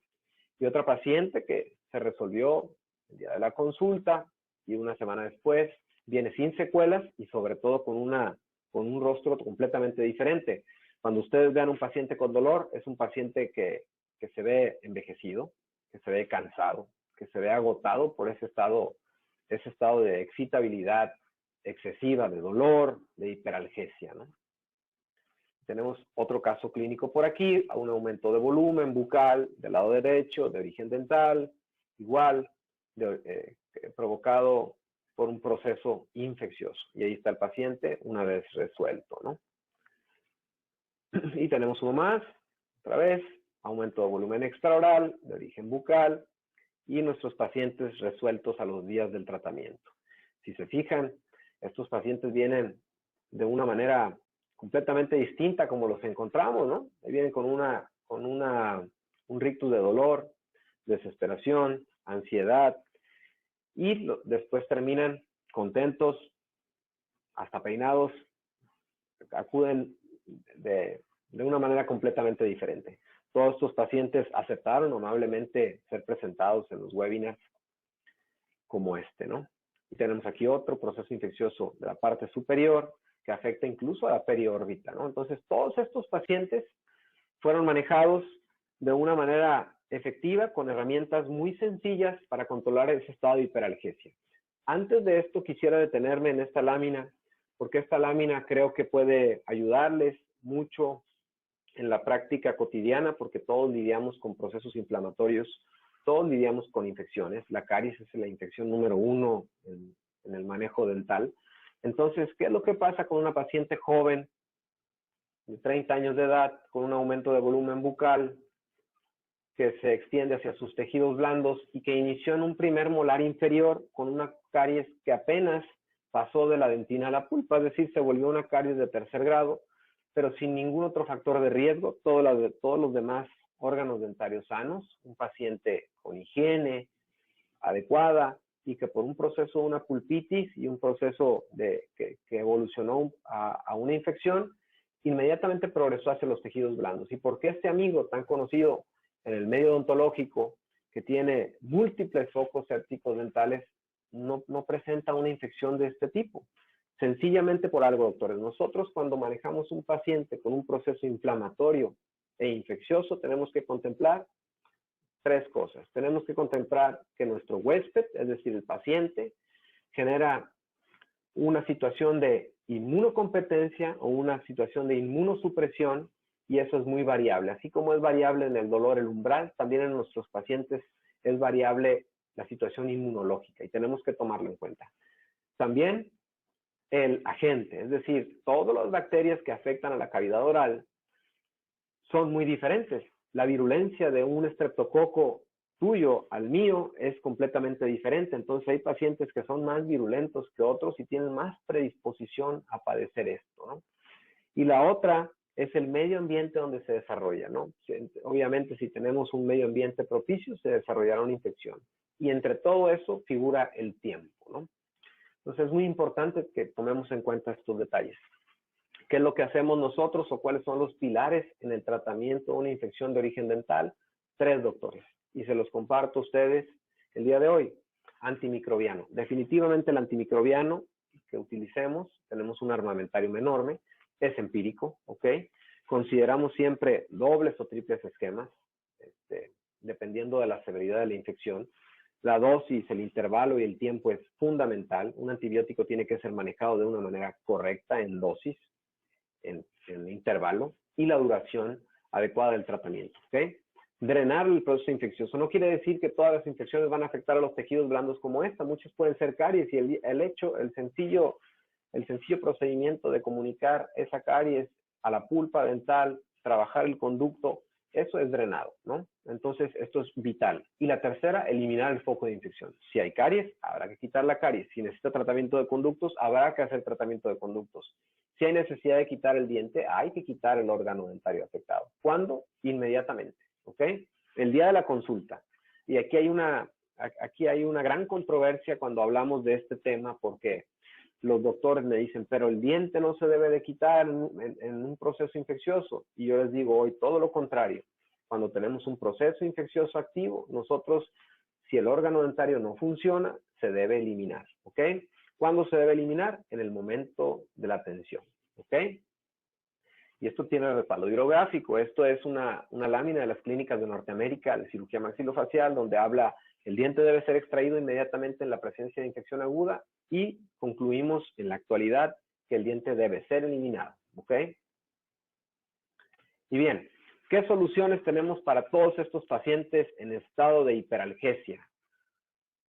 Y otra paciente que se resolvió el día de la consulta y una semana después viene sin secuelas y sobre todo con un rostro completamente diferente. Cuando ustedes vean un paciente con dolor, es un paciente que se ve envejecido, que se ve cansado, que se ve agotado por ese estado de excitabilidad excesiva, de dolor, de hiperalgesia, ¿no? Tenemos otro caso clínico por aquí, un aumento de volumen bucal del lado derecho, de origen dental, igual, provocado por un proceso infeccioso. Y ahí está el paciente una vez resuelto, ¿no? Y tenemos uno más, otra vez, aumento de volumen extraoral, de origen bucal, y nuestros pacientes resueltos a los días del tratamiento. Si se fijan, estos pacientes vienen de una manera completamente distinta como los encontramos, ¿no? Vienen con un rictus de dolor, desesperación, ansiedad, y después terminan contentos, hasta peinados, acuden de una manera completamente diferente. Todos estos pacientes aceptaron amablemente ser presentados en los webinars como este, ¿no? Y tenemos aquí otro proceso infeccioso de la parte superior que afecta incluso a la periórbita, ¿no? Entonces, todos estos pacientes fueron manejados de una manera efectiva con herramientas muy sencillas para controlar ese estado de hiperalgesia. Antes de esto, quisiera detenerme en esta lámina, porque esta lámina creo que puede ayudarles mucho en la práctica cotidiana, porque todos lidiamos con procesos inflamatorios, todos lidiamos con infecciones. La caries es la infección número 1 en el manejo dental. Entonces, ¿qué es lo que pasa con una paciente joven de 30 años de edad con un aumento de volumen bucal que se extiende hacia sus tejidos blandos y que inició en un primer molar inferior con una caries que apenas pasó de la dentina a la pulpa, es decir, se volvió una caries de tercer grado? pero sin ningún otro factor de riesgo, todos los demás órganos dentarios sanos, un paciente con higiene adecuada y que por un proceso de una pulpitis y un proceso que evolucionó a una infección, inmediatamente progresó hacia los tejidos blandos. ¿Y por qué este amigo tan conocido en el medio odontológico, que tiene múltiples focos sépticos dentales, no presenta una infección de este tipo? Sencillamente por algo, doctores. Nosotros cuando manejamos un paciente con un proceso inflamatorio e infeccioso, tenemos que contemplar tres cosas. Tenemos que contemplar que nuestro huésped, es decir, el paciente, genera una situación de inmunocompetencia o una situación de inmunosupresión, y eso es muy variable. Así como es variable en el dolor el umbral, también en nuestros pacientes es variable la situación inmunológica y tenemos que tomarlo en cuenta. También el agente, es decir, todas las bacterias que afectan a la cavidad oral son muy diferentes. La virulencia de un estreptococo tuyo al mío es completamente diferente. Entonces hay pacientes que son más virulentos que otros y tienen más predisposición a padecer esto, ¿no? Y la otra es el medio ambiente donde se desarrolla, ¿no? Obviamente, si tenemos un medio ambiente propicio, se desarrollará una infección. Y entre todo eso figura el tiempo, ¿no? Entonces es muy importante que tomemos en cuenta estos detalles. ¿Qué es lo que hacemos nosotros o cuáles son los pilares en el tratamiento de una infección de origen dental? Tres, doctores, y se los comparto a ustedes el día de hoy. Antimicrobiano. Definitivamente el antimicrobiano que utilicemos, tenemos un armamentario enorme, es empírico, ¿ok? Consideramos siempre dobles o triples esquemas, dependiendo de la severidad de la infección. La dosis, el intervalo y el tiempo es fundamental. Un antibiótico tiene que ser manejado de una manera correcta en dosis, en intervalo, y la duración adecuada del tratamiento, ¿ok? Drenar el proceso infeccioso. No quiere decir que todas las infecciones van a afectar a los tejidos blandos como esta. Muchos pueden ser caries y el sencillo procedimiento de comunicar esa caries a la pulpa dental, trabajar el conducto, eso es drenado, ¿no? Entonces, esto es vital. Y la tercera, eliminar el foco de infección. Si hay caries, habrá que quitar la caries. Si necesita tratamiento de conductos, habrá que hacer tratamiento de conductos. Si hay necesidad de quitar el diente, hay que quitar el órgano dentario afectado. ¿Cuándo? Inmediatamente, ¿ok? El día de la consulta. Y aquí hay una gran controversia cuando hablamos de este tema, porque los doctores me dicen, pero el diente no se debe de quitar en un proceso infeccioso. Y yo les digo hoy todo lo contrario. Cuando tenemos un proceso infeccioso activo, nosotros, si el órgano dentario no funciona, se debe eliminar, ¿ok? ¿Cuándo se debe eliminar? En el momento de la atención, ¿ok? Y esto tiene respaldo hidrográfico. Esto es una lámina de las clínicas de Norteamérica de cirugía maxilofacial, donde habla el diente debe ser extraído inmediatamente en la presencia de infección aguda, y concluimos en la actualidad que el diente debe ser eliminado, ¿ok? Y bien, ¿qué soluciones tenemos para todos estos pacientes en estado de hiperalgesia?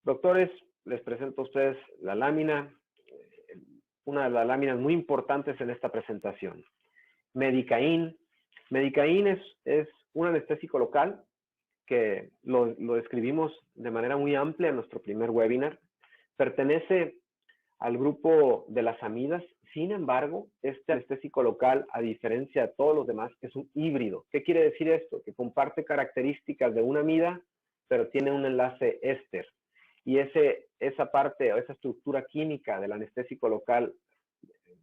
Doctores, les presento a ustedes la lámina, una de las láminas muy importantes en esta presentación. Medicaín. Medicaín es un anestésico local que lo describimos de manera muy amplia en nuestro primer webinar. Pertenece al grupo de las amidas. Sin embargo, este anestésico local, a diferencia de todos los demás, es un híbrido. ¿Qué quiere decir esto? Que comparte características de una amida, pero tiene un enlace éster. Y esa parte o esa estructura química del anestésico local,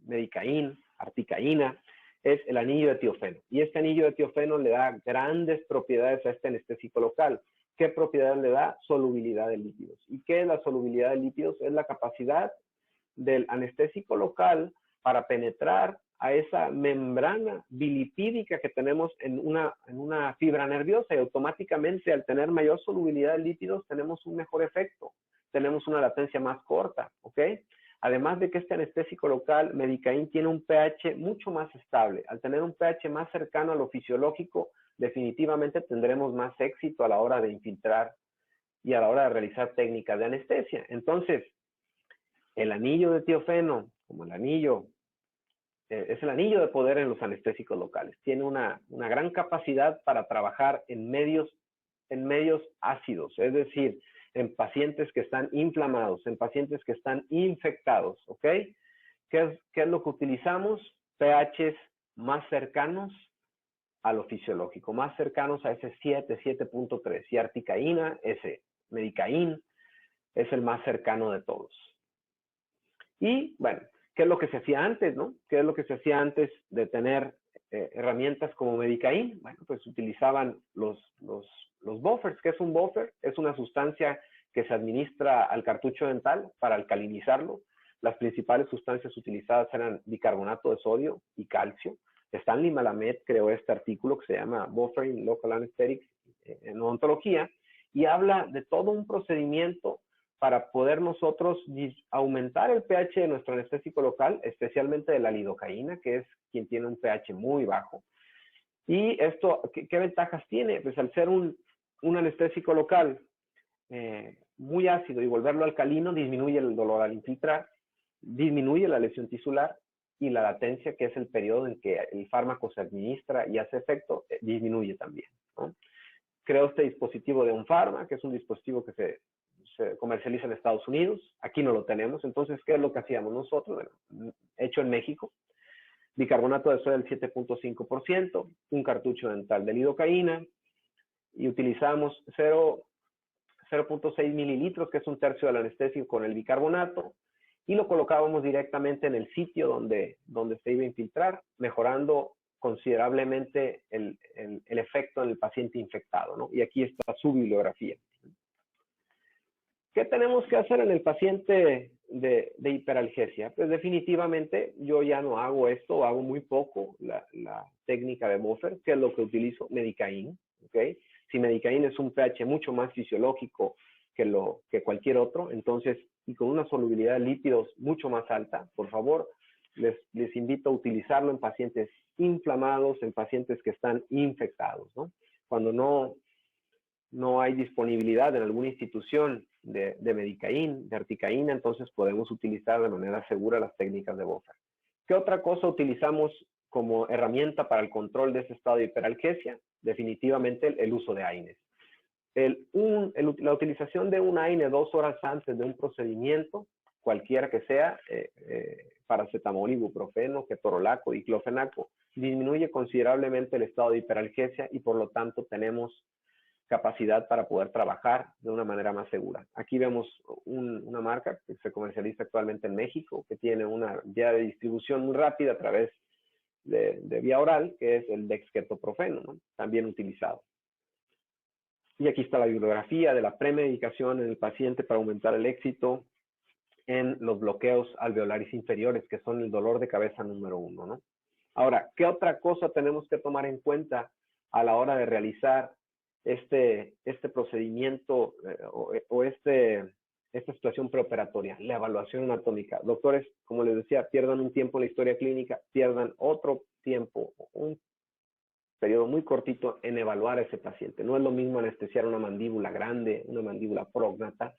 medicaín, articaína, es el anillo de tiofeno. Y este anillo de tiofeno le da grandes propiedades a este anestésico local. ¿Qué propiedad le da? Solubilidad de lípidos. ¿Y qué es la solubilidad de lípidos? Es la capacidad del anestésico local para penetrar a esa membrana bilipídica que tenemos en una fibra nerviosa, y automáticamente, al tener mayor solubilidad de lípidos, tenemos un mejor efecto, tenemos una latencia más corta, ¿ok? Además de que este anestésico local, Medicaín, tiene un pH mucho más estable. Al tener un pH más cercano a lo fisiológico, definitivamente tendremos más éxito a la hora de infiltrar y a la hora de realizar técnicas de anestesia. Entonces, el anillo de tiofeno, como el anillo, es el anillo de poder en los anestésicos locales. Tiene una gran capacidad para trabajar en medios ácidos, es decir, en pacientes que están inflamados, en pacientes que están infectados, ¿ok? ¿Qué es lo que utilizamos? pHs más cercanos a lo fisiológico, más cercanos a ese 7, 7.3. Y articaína, ese medicaín, es el más cercano de todos. Y bueno, ¿qué es lo que se hacía antes, no? ¿Qué es lo que se hacía antes de tener herramientas como medicaín? Bueno, pues utilizaban los buffers. ¿Qué es un buffer? Es una sustancia que se administra al cartucho dental para alcalinizarlo. Las principales sustancias utilizadas eran bicarbonato de sodio y calcio. Stanley Malamet creó este artículo que se llama Buffering Local Anesthetics en odontología y habla de todo un procedimiento para poder nosotros aumentar el pH de nuestro anestésico local, especialmente de la lidocaína, que es quien tiene un pH muy bajo. Y esto, ¿qué ventajas tiene? Pues al ser un anestésico local muy ácido y volverlo alcalino, disminuye el dolor al infiltrar, disminuye la lesión tisular y la latencia, que es el periodo en que el fármaco se administra y hace efecto, disminuye también, ¿no? Creo este dispositivo de OnPharma, que es un dispositivo que se comercializa en Estados Unidos. Aquí no lo tenemos. Entonces, ¿qué es lo que hacíamos nosotros? Bueno, hecho en México. Bicarbonato de sodio del 7.5%, un cartucho dental de lidocaína y utilizamos 0.6 mililitros, que es un tercio del anestésico con el bicarbonato, y lo colocábamos directamente en el sitio donde se iba a infiltrar, mejorando considerablemente el efecto en el paciente infectado, ¿no? Y aquí está su bibliografía. ¿Qué tenemos que hacer en el paciente de hiperalgesia? Pues definitivamente yo ya no hago esto, hago muy poco la técnica de buffer, que es lo que utilizo, medicaín, ¿ok? Si medicaín es un pH mucho más fisiológico que cualquier otro, entonces, y con una solubilidad de lípidos mucho más alta, por favor, les invito a utilizarlo en pacientes inflamados, en pacientes que están infectados, ¿no? Cuando no hay disponibilidad en alguna institución de medicaín, de articaína, entonces podemos utilizar de manera segura las técnicas de buffer. ¿Qué otra cosa utilizamos como herramienta para el control de ese estado de hiperalgesia? Definitivamente el uso de AINES. La utilización de un AINE 2 horas antes de un procedimiento, cualquiera que sea, paracetamol, ibuprofeno, ketorolaco, diclofenaco, disminuye considerablemente el estado de hiperalgesia y por lo tanto tenemos capacidad para poder trabajar de una manera más segura. Aquí vemos una marca que se comercializa actualmente en México, que tiene una vía de distribución muy rápida a través de vía oral, que es el dexketoprofeno, ¿no? También utilizado. Y aquí está la bibliografía de la premedicación en el paciente para aumentar el éxito en los bloqueos alveolares inferiores, que son el dolor de cabeza número 1, ¿no? Ahora, ¿qué otra cosa tenemos que tomar en cuenta a la hora de realizar este procedimiento esta situación preoperatoria? La evaluación anatómica. Doctores, como les decía, pierdan un tiempo en la historia clínica, pierdan otro tiempo, un periodo muy cortito en evaluar a ese paciente. No es lo mismo anestesiar una mandíbula grande, una mandíbula prógnata,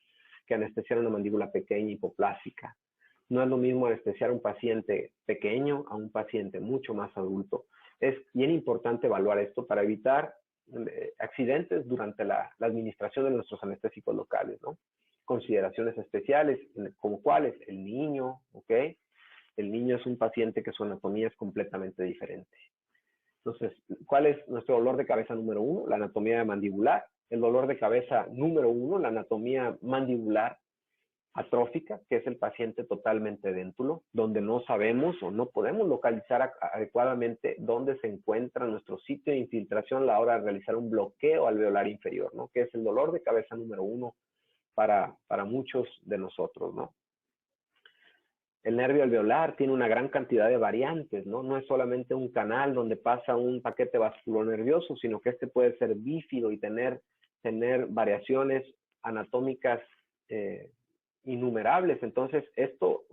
que anestesiar una mandíbula pequeña, hipoplásica. No es lo mismo anestesiar a un paciente pequeño a un paciente mucho más adulto. Es bien importante evaluar esto para evitar accidentes durante la administración de nuestros anestésicos locales, ¿no? Consideraciones especiales, como cuáles, el niño, ¿ok? El niño es un paciente que su anatomía es completamente diferente. Entonces, ¿cuál es nuestro dolor de cabeza número 1? La anatomía mandibular. El dolor de cabeza número 1, la anatomía mandibular atrófica, que es el paciente totalmente déntulo, donde no sabemos o no podemos localizar adecuadamente dónde se encuentra nuestro sitio de infiltración a la hora de realizar un bloqueo alveolar inferior, ¿no? Que es el dolor de cabeza número 1 para muchos de nosotros, ¿no? El nervio alveolar tiene una gran cantidad de variantes, ¿no? No es solamente un canal donde pasa un paquete vasculonervioso, sino que este puede ser bífido y tener variaciones anatómicas innumerables. Entonces, esto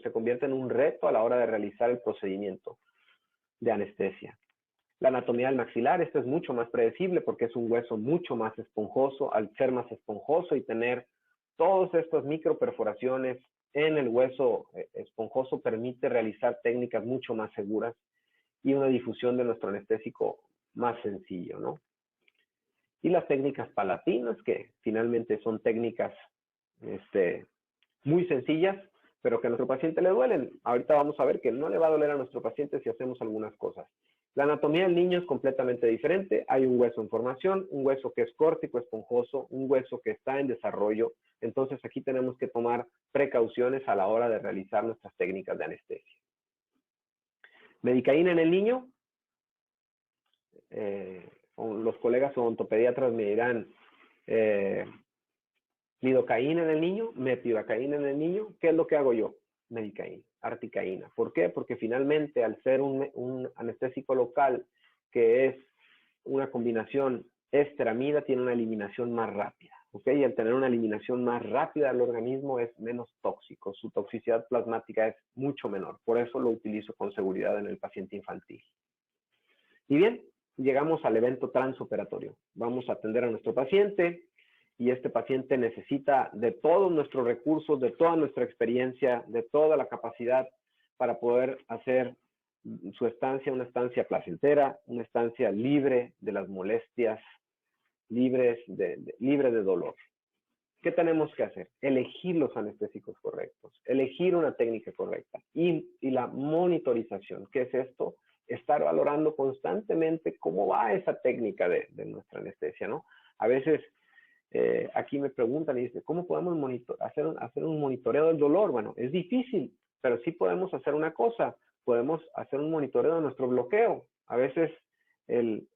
se convierte en un reto a la hora de realizar el procedimiento de anestesia. La anatomía del maxilar, esto es mucho más predecible porque es un hueso mucho más esponjoso. Al ser más esponjoso y tener todas estas microperforaciones en el hueso esponjoso permite realizar técnicas mucho más seguras y una difusión de nuestro anestésico más sencillo, ¿no? Y las técnicas palatinas, que finalmente son técnicas muy sencillas, pero que a nuestro paciente le duelen. Ahorita vamos a ver que no le va a doler a nuestro paciente si hacemos algunas cosas. La anatomía del niño es completamente diferente. Hay un hueso en formación, un hueso que es córtico, esponjoso, un hueso que está en desarrollo. Entonces aquí tenemos que tomar precauciones a la hora de realizar nuestras técnicas de anestesia. Medicaína en el niño. Los colegas odontopediatras me dirán lidocaína en el niño, mepivacaína en el niño. ¿Qué es lo que hago yo? Medicaína, articaína. ¿Por qué? Porque finalmente al ser un anestésico local que es una combinación esteramida, tiene una eliminación más rápida. ¿Ok? Y al tener una eliminación más rápida del organismo es menos tóxico. Su toxicidad plasmática es mucho menor. Por eso lo utilizo con seguridad en el paciente infantil. Y bien, llegamos al evento transoperatorio. Vamos a atender a nuestro paciente y este paciente necesita de todos nuestros recursos, de toda nuestra experiencia, de toda la capacidad para poder hacer su estancia una estancia placentera, una estancia libre de las molestias, libre de dolor. ¿Qué tenemos que hacer? Elegir los anestésicos correctos, elegir una técnica correcta y la monitorización. ¿Qué es esto? Estar valorando constantemente cómo va esa técnica de nuestra anestesia, ¿no? A veces aquí me preguntan y dicen, ¿cómo podemos hacer un monitoreo del dolor? Bueno, es difícil, pero sí podemos hacer una cosa. Podemos hacer un monitoreo de nuestro bloqueo. A veces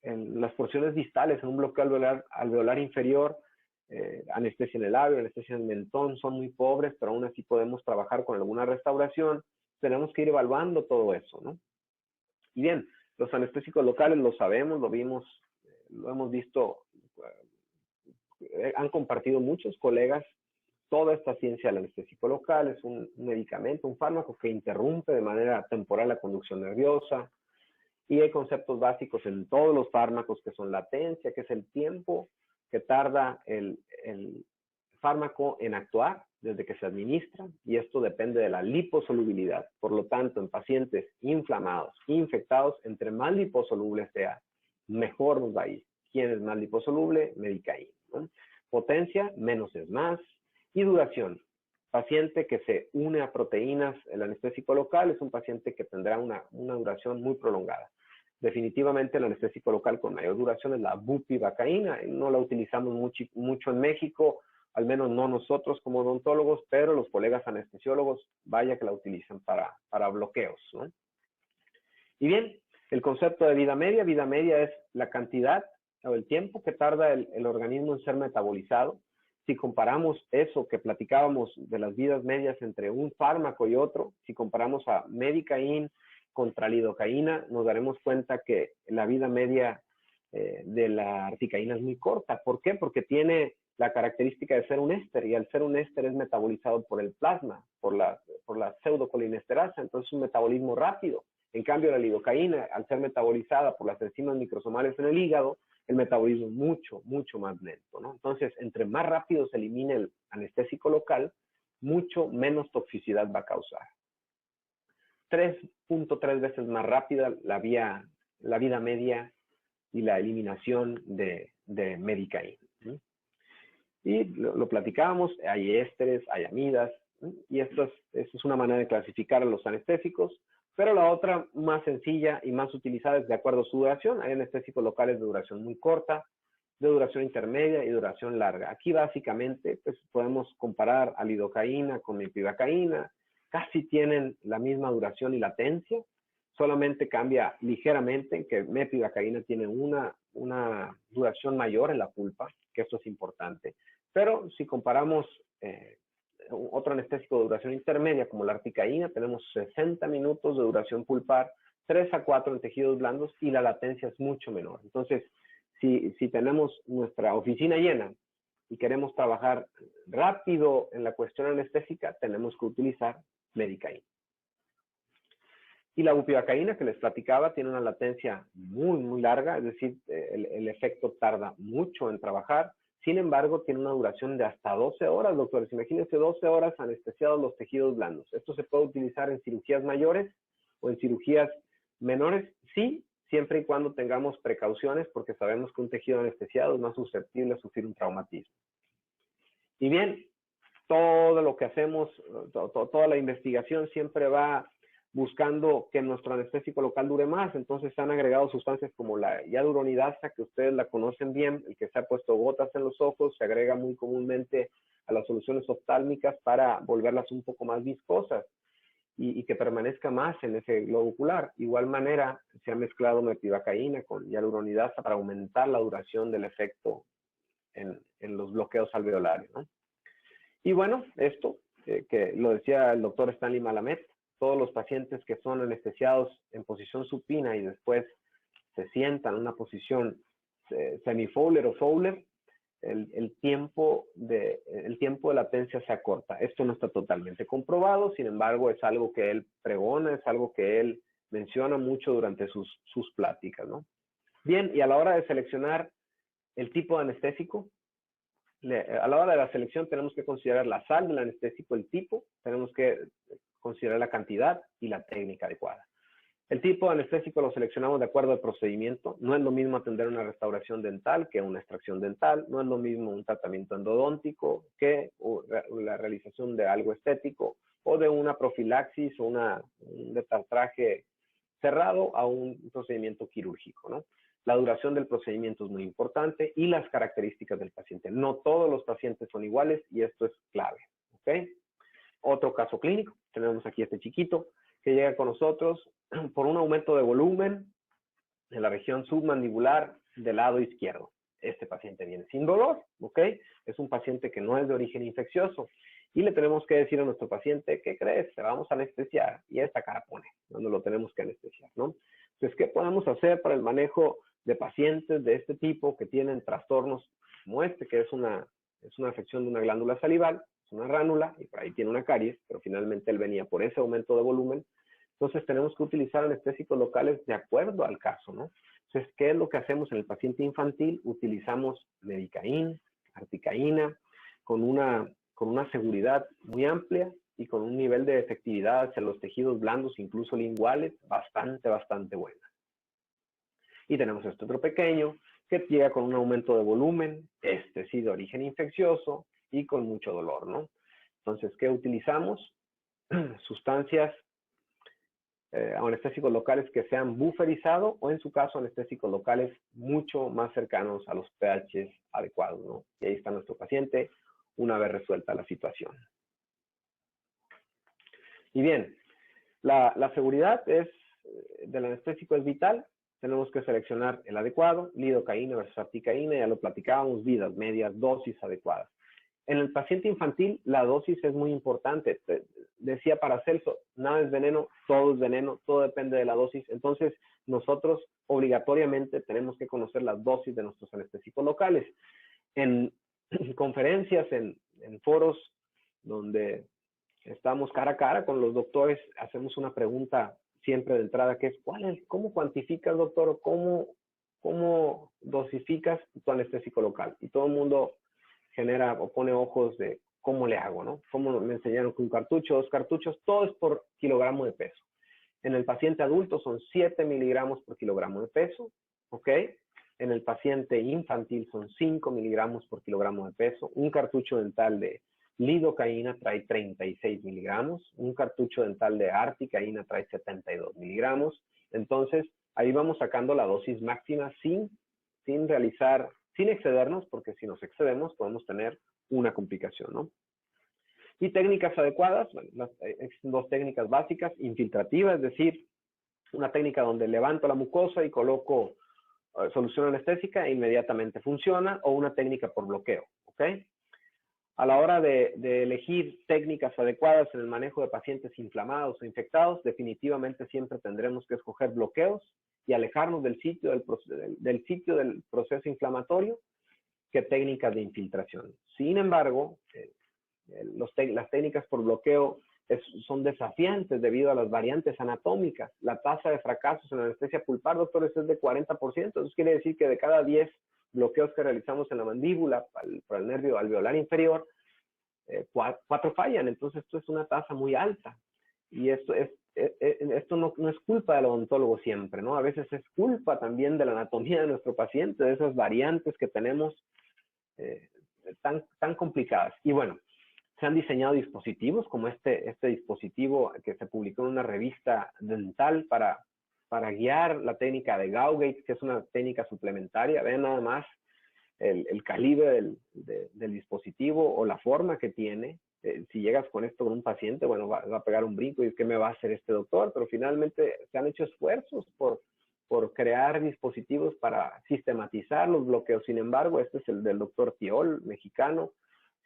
las porciones distales en un bloqueo alveolar inferior, anestesia en el labio, anestesia en el mentón, son muy pobres, pero aún así podemos trabajar con alguna restauración. Tenemos que ir evaluando todo eso, ¿no? Y bien, los anestésicos locales lo sabemos, lo vimos, lo hemos visto, han compartido muchos colegas toda esta ciencia del anestésico local. Es un medicamento, un fármaco que interrumpe de manera temporal la conducción nerviosa. Y hay conceptos básicos en todos los fármacos que son latencia, que es el tiempo que tarda el fármaco en actuar desde que se administra, y esto depende de la liposolubilidad. Por lo tanto, en pacientes inflamados, infectados, entre más liposoluble sea, mejor nos va a ir. ¿Quién es más liposoluble? Medicaína, ¿no? Potencia, menos es más. Y duración. Paciente que se une a proteínas, el anestésico local es un paciente que tendrá una duración muy prolongada. Definitivamente el anestésico local con mayor duración es la bupivacaína. No la utilizamos mucho en México, al menos no nosotros como odontólogos, pero los colegas anestesiólogos, vaya que la utilizan para bloqueos, ¿no? Y bien, el concepto de vida media es la cantidad o el tiempo que tarda el organismo en ser metabolizado. Si comparamos eso que platicábamos de las vidas medias entre un fármaco y otro, si comparamos a medicaína contra lidocaína, nos daremos cuenta que la vida media de la articaína es muy corta. ¿Por qué? Porque tiene la característica de ser un éster, y al ser un éster es metabolizado por el plasma, por la pseudocolinesterasa, entonces es un metabolismo rápido. En cambio, la lidocaína, al ser metabolizada por las enzimas microsomales en el hígado, el metabolismo es mucho, mucho más lento, ¿no? Entonces, entre más rápido se elimine el anestésico local, mucho menos toxicidad va a causar. 3.3 veces más rápida la vida media y la eliminación de medicaína, ¿sí? Y lo platicábamos, hay ésteres, hay amidas, ¿sí? Y esto es una manera de clasificar a los anestésicos, pero la otra más sencilla y más utilizada es de acuerdo a su duración. Hay anestésicos locales de duración muy corta, de duración intermedia y duración larga. Aquí básicamente pues, podemos comparar a lidocaína con mepivacaína, casi tienen la misma duración y latencia, solamente cambia ligeramente en que mepivacaína tiene una duración mayor en la pulpa, que esto es importante. Pero si comparamos otro anestésico de duración intermedia como la articaína, tenemos 60 minutos de duración pulpar, 3 a 4 en tejidos blandos y la latencia es mucho menor. Entonces, si tenemos nuestra oficina llena y queremos trabajar rápido en la cuestión anestésica, tenemos que utilizar medicaína. Y la bupivacaína que les platicaba tiene una latencia muy, muy larga, es decir, el efecto tarda mucho en trabajar. Sin embargo, tiene una duración de hasta 12 horas, doctores. Imagínense 12 horas anestesiados los tejidos blandos. ¿Esto se puede utilizar en cirugías mayores o en cirugías menores? Sí, siempre y cuando tengamos precauciones, porque sabemos que un tejido anestesiado es más susceptible a sufrir un traumatismo. Y bien, todo lo que hacemos, toda la investigación siempre va buscando que nuestro anestésico local dure más. Entonces se han agregado sustancias como la hialuronidasa, que ustedes la conocen bien, el que se ha puesto gotas en los ojos, se agrega muy comúnmente a las soluciones oftálmicas para volverlas un poco más viscosas y que permanezca más en ese globo ocular. Igual manera, se ha mezclado metivacaína con hialuronidasa para aumentar la duración del efecto en los bloqueos alveolares, ¿no? Y bueno, esto, que lo decía el doctor Stanley Malamet, todos los pacientes que son anestesiados en posición supina y después se sientan en una posición semi-Fowler o Fowler, el tiempo de latencia se acorta. Esto no está totalmente comprobado, sin embargo, es algo que él pregona, es algo que él menciona mucho durante sus pláticas, ¿no? Bien, y a la hora de seleccionar el tipo de anestésico, a la hora de la selección tenemos que considerar la sal del anestésico, el tipo, tenemos que considerar la cantidad y la técnica adecuada. El tipo de anestésico lo seleccionamos de acuerdo al procedimiento. No es lo mismo atender una restauración dental que una extracción dental. No es lo mismo un tratamiento endodóntico que la realización de algo estético o de una profilaxis o un detartraje cerrado a un procedimiento quirúrgico, ¿no? La duración del procedimiento es muy importante y las características del paciente. No todos los pacientes son iguales y esto es clave, ¿ok? Otro caso clínico, tenemos aquí este chiquito que llega con nosotros por un aumento de volumen en la región submandibular del lado izquierdo. Este paciente viene sin dolor, ¿ok? Es un paciente que no es de origen infeccioso y le tenemos que decir a nuestro paciente, ¿qué crees? Te vamos a anestesiar y esta cara pone, donde lo tenemos que anestesiar, ¿no? Entonces, ¿qué podemos hacer para el manejo de pacientes de este tipo que tienen trastornos como este, que es una afección de una glándula salival, es una ránula y por ahí tiene una caries, pero finalmente él venía por ese aumento de volumen? Entonces tenemos que utilizar anestésicos locales de acuerdo al caso, ¿no? Entonces, ¿qué es lo que hacemos en el paciente infantil? Utilizamos medicaína, articaína, con una seguridad muy amplia y con un nivel de efectividad hacia los tejidos blandos, incluso linguales, bastante buena. Y tenemos este otro pequeño que llega con un aumento de volumen, este sí de origen infeccioso y con mucho dolor, ¿no? Entonces, ¿qué utilizamos? Sustancias anestésicos locales que sean bufferizados o en su caso anestésicos locales mucho más cercanos a los pHs adecuados, ¿no? Y ahí está nuestro paciente una vez resuelta la situación. Y bien, la seguridad del anestésico es vital. Tenemos que seleccionar el adecuado, lidocaína versus articaína, ya lo platicábamos, vidas medias, dosis adecuadas. En el paciente infantil, la dosis es muy importante. Decía Paracelso, nada es veneno, todo depende de la dosis. Entonces, nosotros obligatoriamente tenemos que conocer las dosis de nuestros anestésicos locales. En conferencias, en foros donde estamos cara a cara con los doctores, hacemos una pregunta siempre de entrada, que es, ¿cómo cuantificas, doctor? ¿Cómo dosificas tu anestésico local? Y todo el mundo genera o pone ojos de cómo le hago, ¿no? Cómo me enseñaron que un cartucho, 2 cartuchos, todo es por kilogramo de peso. En el paciente adulto son 7 miligramos por kilogramo de peso, ¿ok? En el paciente infantil son 5 miligramos por kilogramo de peso. Un cartucho dental de lidocaína trae 36 miligramos. Un cartucho dental de articaína trae 72 miligramos. Entonces, ahí vamos sacando la dosis máxima sin excedernos, porque si nos excedemos podemos tener una complicación, ¿no? Y técnicas adecuadas, bueno, existen 2 técnicas básicas, infiltrativa, es decir, una técnica donde levanto la mucosa y coloco solución anestésica e inmediatamente funciona, o una técnica por bloqueo, ¿ok? A la hora de elegir técnicas adecuadas en el manejo de pacientes inflamados o infectados, definitivamente siempre tendremos que escoger bloqueos y alejarnos del sitio del proceso inflamatorio que técnicas de infiltración. Sin embargo, las técnicas por bloqueo son desafiantes debido a las variantes anatómicas. La tasa de fracasos en anestesia pulpar, doctores, es de 40%. Eso quiere decir que de cada 10 bloqueos que realizamos en la mandíbula para el nervio alveolar inferior, 4 fallan. Entonces, esto es una tasa muy alta. Y esto no es culpa del odontólogo siempre, ¿no? A veces es culpa también de la anatomía de nuestro paciente, de esas variantes que tenemos tan complicadas. Y bueno, Se han diseñado dispositivos como este dispositivo que se publicó en una revista dental para guiar la técnica de Gauge, que es una técnica suplementaria. Vean nada más el calibre del dispositivo o la forma que tiene. Si llegas con esto con un paciente, bueno, va a pegar un brinco y ¿qué me va a hacer este doctor? Pero finalmente se han hecho esfuerzos por crear dispositivos para sistematizar los bloqueos. Sin embargo, este es el del doctor Tiol, mexicano,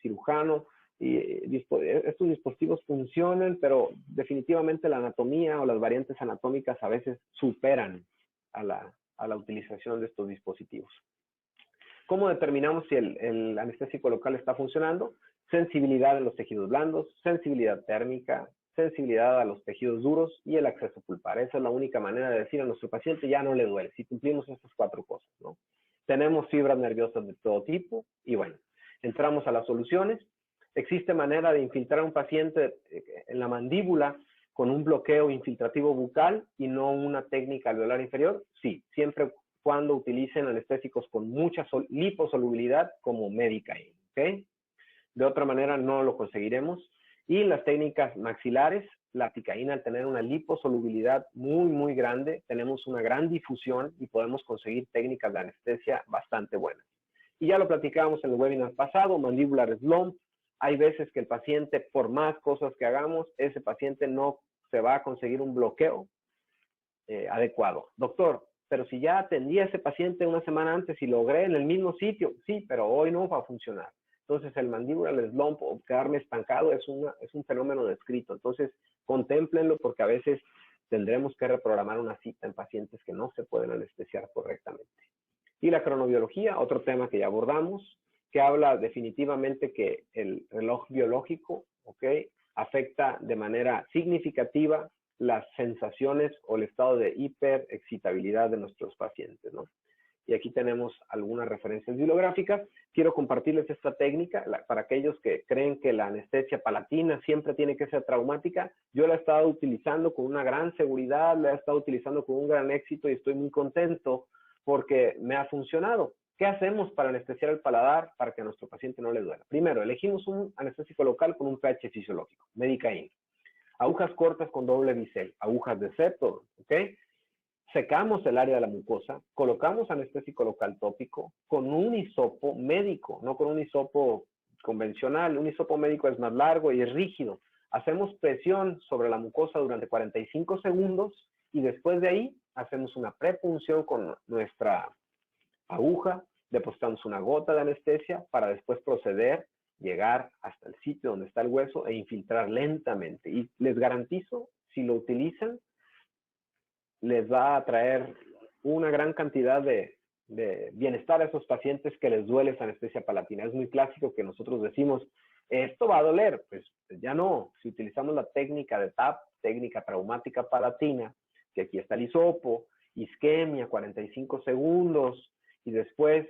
cirujano, y estos dispositivos funcionan, pero definitivamente la anatomía o las variantes anatómicas a veces superan a la utilización de estos dispositivos. ¿Cómo determinamos si el anestésico local está funcionando? Sensibilidad en los tejidos blandos, sensibilidad térmica, sensibilidad a los tejidos duros y el acceso pulpar. Esa es la única manera de decir a nuestro paciente ya no le duele, si cumplimos estas 4 cosas, ¿no? Tenemos fibras nerviosas de todo tipo y bueno, entramos a las soluciones. ¿Existe manera de infiltrar a un paciente en la mandíbula con un bloqueo infiltrativo bucal y no una técnica alveolar inferior? Sí, siempre cuando utilicen anestésicos con mucha liposolubilidad como Medicaid, ¿ok? De otra manera no lo conseguiremos. Y las técnicas maxilares, la ticaína al tener una liposolubilidad muy grande, tenemos una gran difusión y podemos conseguir técnicas de anestesia bastante buenas. Y ya lo platicábamos en el webinar pasado, mandibular slump. Hay veces que el paciente, por más cosas que hagamos, ese paciente no se va a conseguir un bloqueo adecuado. Doctor, pero si ya atendí a ese paciente una semana antes y logré en el mismo sitio, sí, pero hoy no va a funcionar. Entonces, el mandibular slump o quedarme estancado es un fenómeno descrito. Entonces, contémplenlo porque a veces tendremos que reprogramar una cita en pacientes que no se pueden anestesiar correctamente. Y la cronobiología, otro tema que ya abordamos, que habla definitivamente que el reloj biológico, ¿ok?, afecta de manera significativa las sensaciones o el estado de hiperexcitabilidad de nuestros pacientes, ¿no? Y aquí tenemos algunas referencias bibliográficas. Quiero compartirles esta técnica para aquellos que creen que la anestesia palatina siempre tiene que ser traumática. Yo la he estado utilizando con una gran seguridad, la he estado utilizando con un gran éxito y estoy muy contento porque me ha funcionado. ¿Qué hacemos para anestesiar el paladar para que a nuestro paciente no le duela? Primero, elegimos un anestésico local con un pH fisiológico, Medicaid. Agujas cortas con doble bisel, agujas de septo, ¿ok? Secamos el área de la mucosa, colocamos anestésico local tópico con un hisopo médico, no con un hisopo convencional. Un hisopo médico es más largo y es rígido. Hacemos presión sobre la mucosa durante 45 segundos y después de ahí hacemos una prepunción con nuestra aguja, depositamos una gota de anestesia para después proceder, llegar hasta el sitio donde está el hueso e infiltrar lentamente. Y les garantizo, si lo utilizan, les va a traer una gran cantidad de bienestar a esos pacientes que les duele esa anestesia palatina. Es muy clásico que nosotros decimos, esto va a doler. Pues ya no. Si utilizamos la técnica de TAP, técnica traumática palatina, que aquí está el hisopo, isquemia, 45 segundos, y después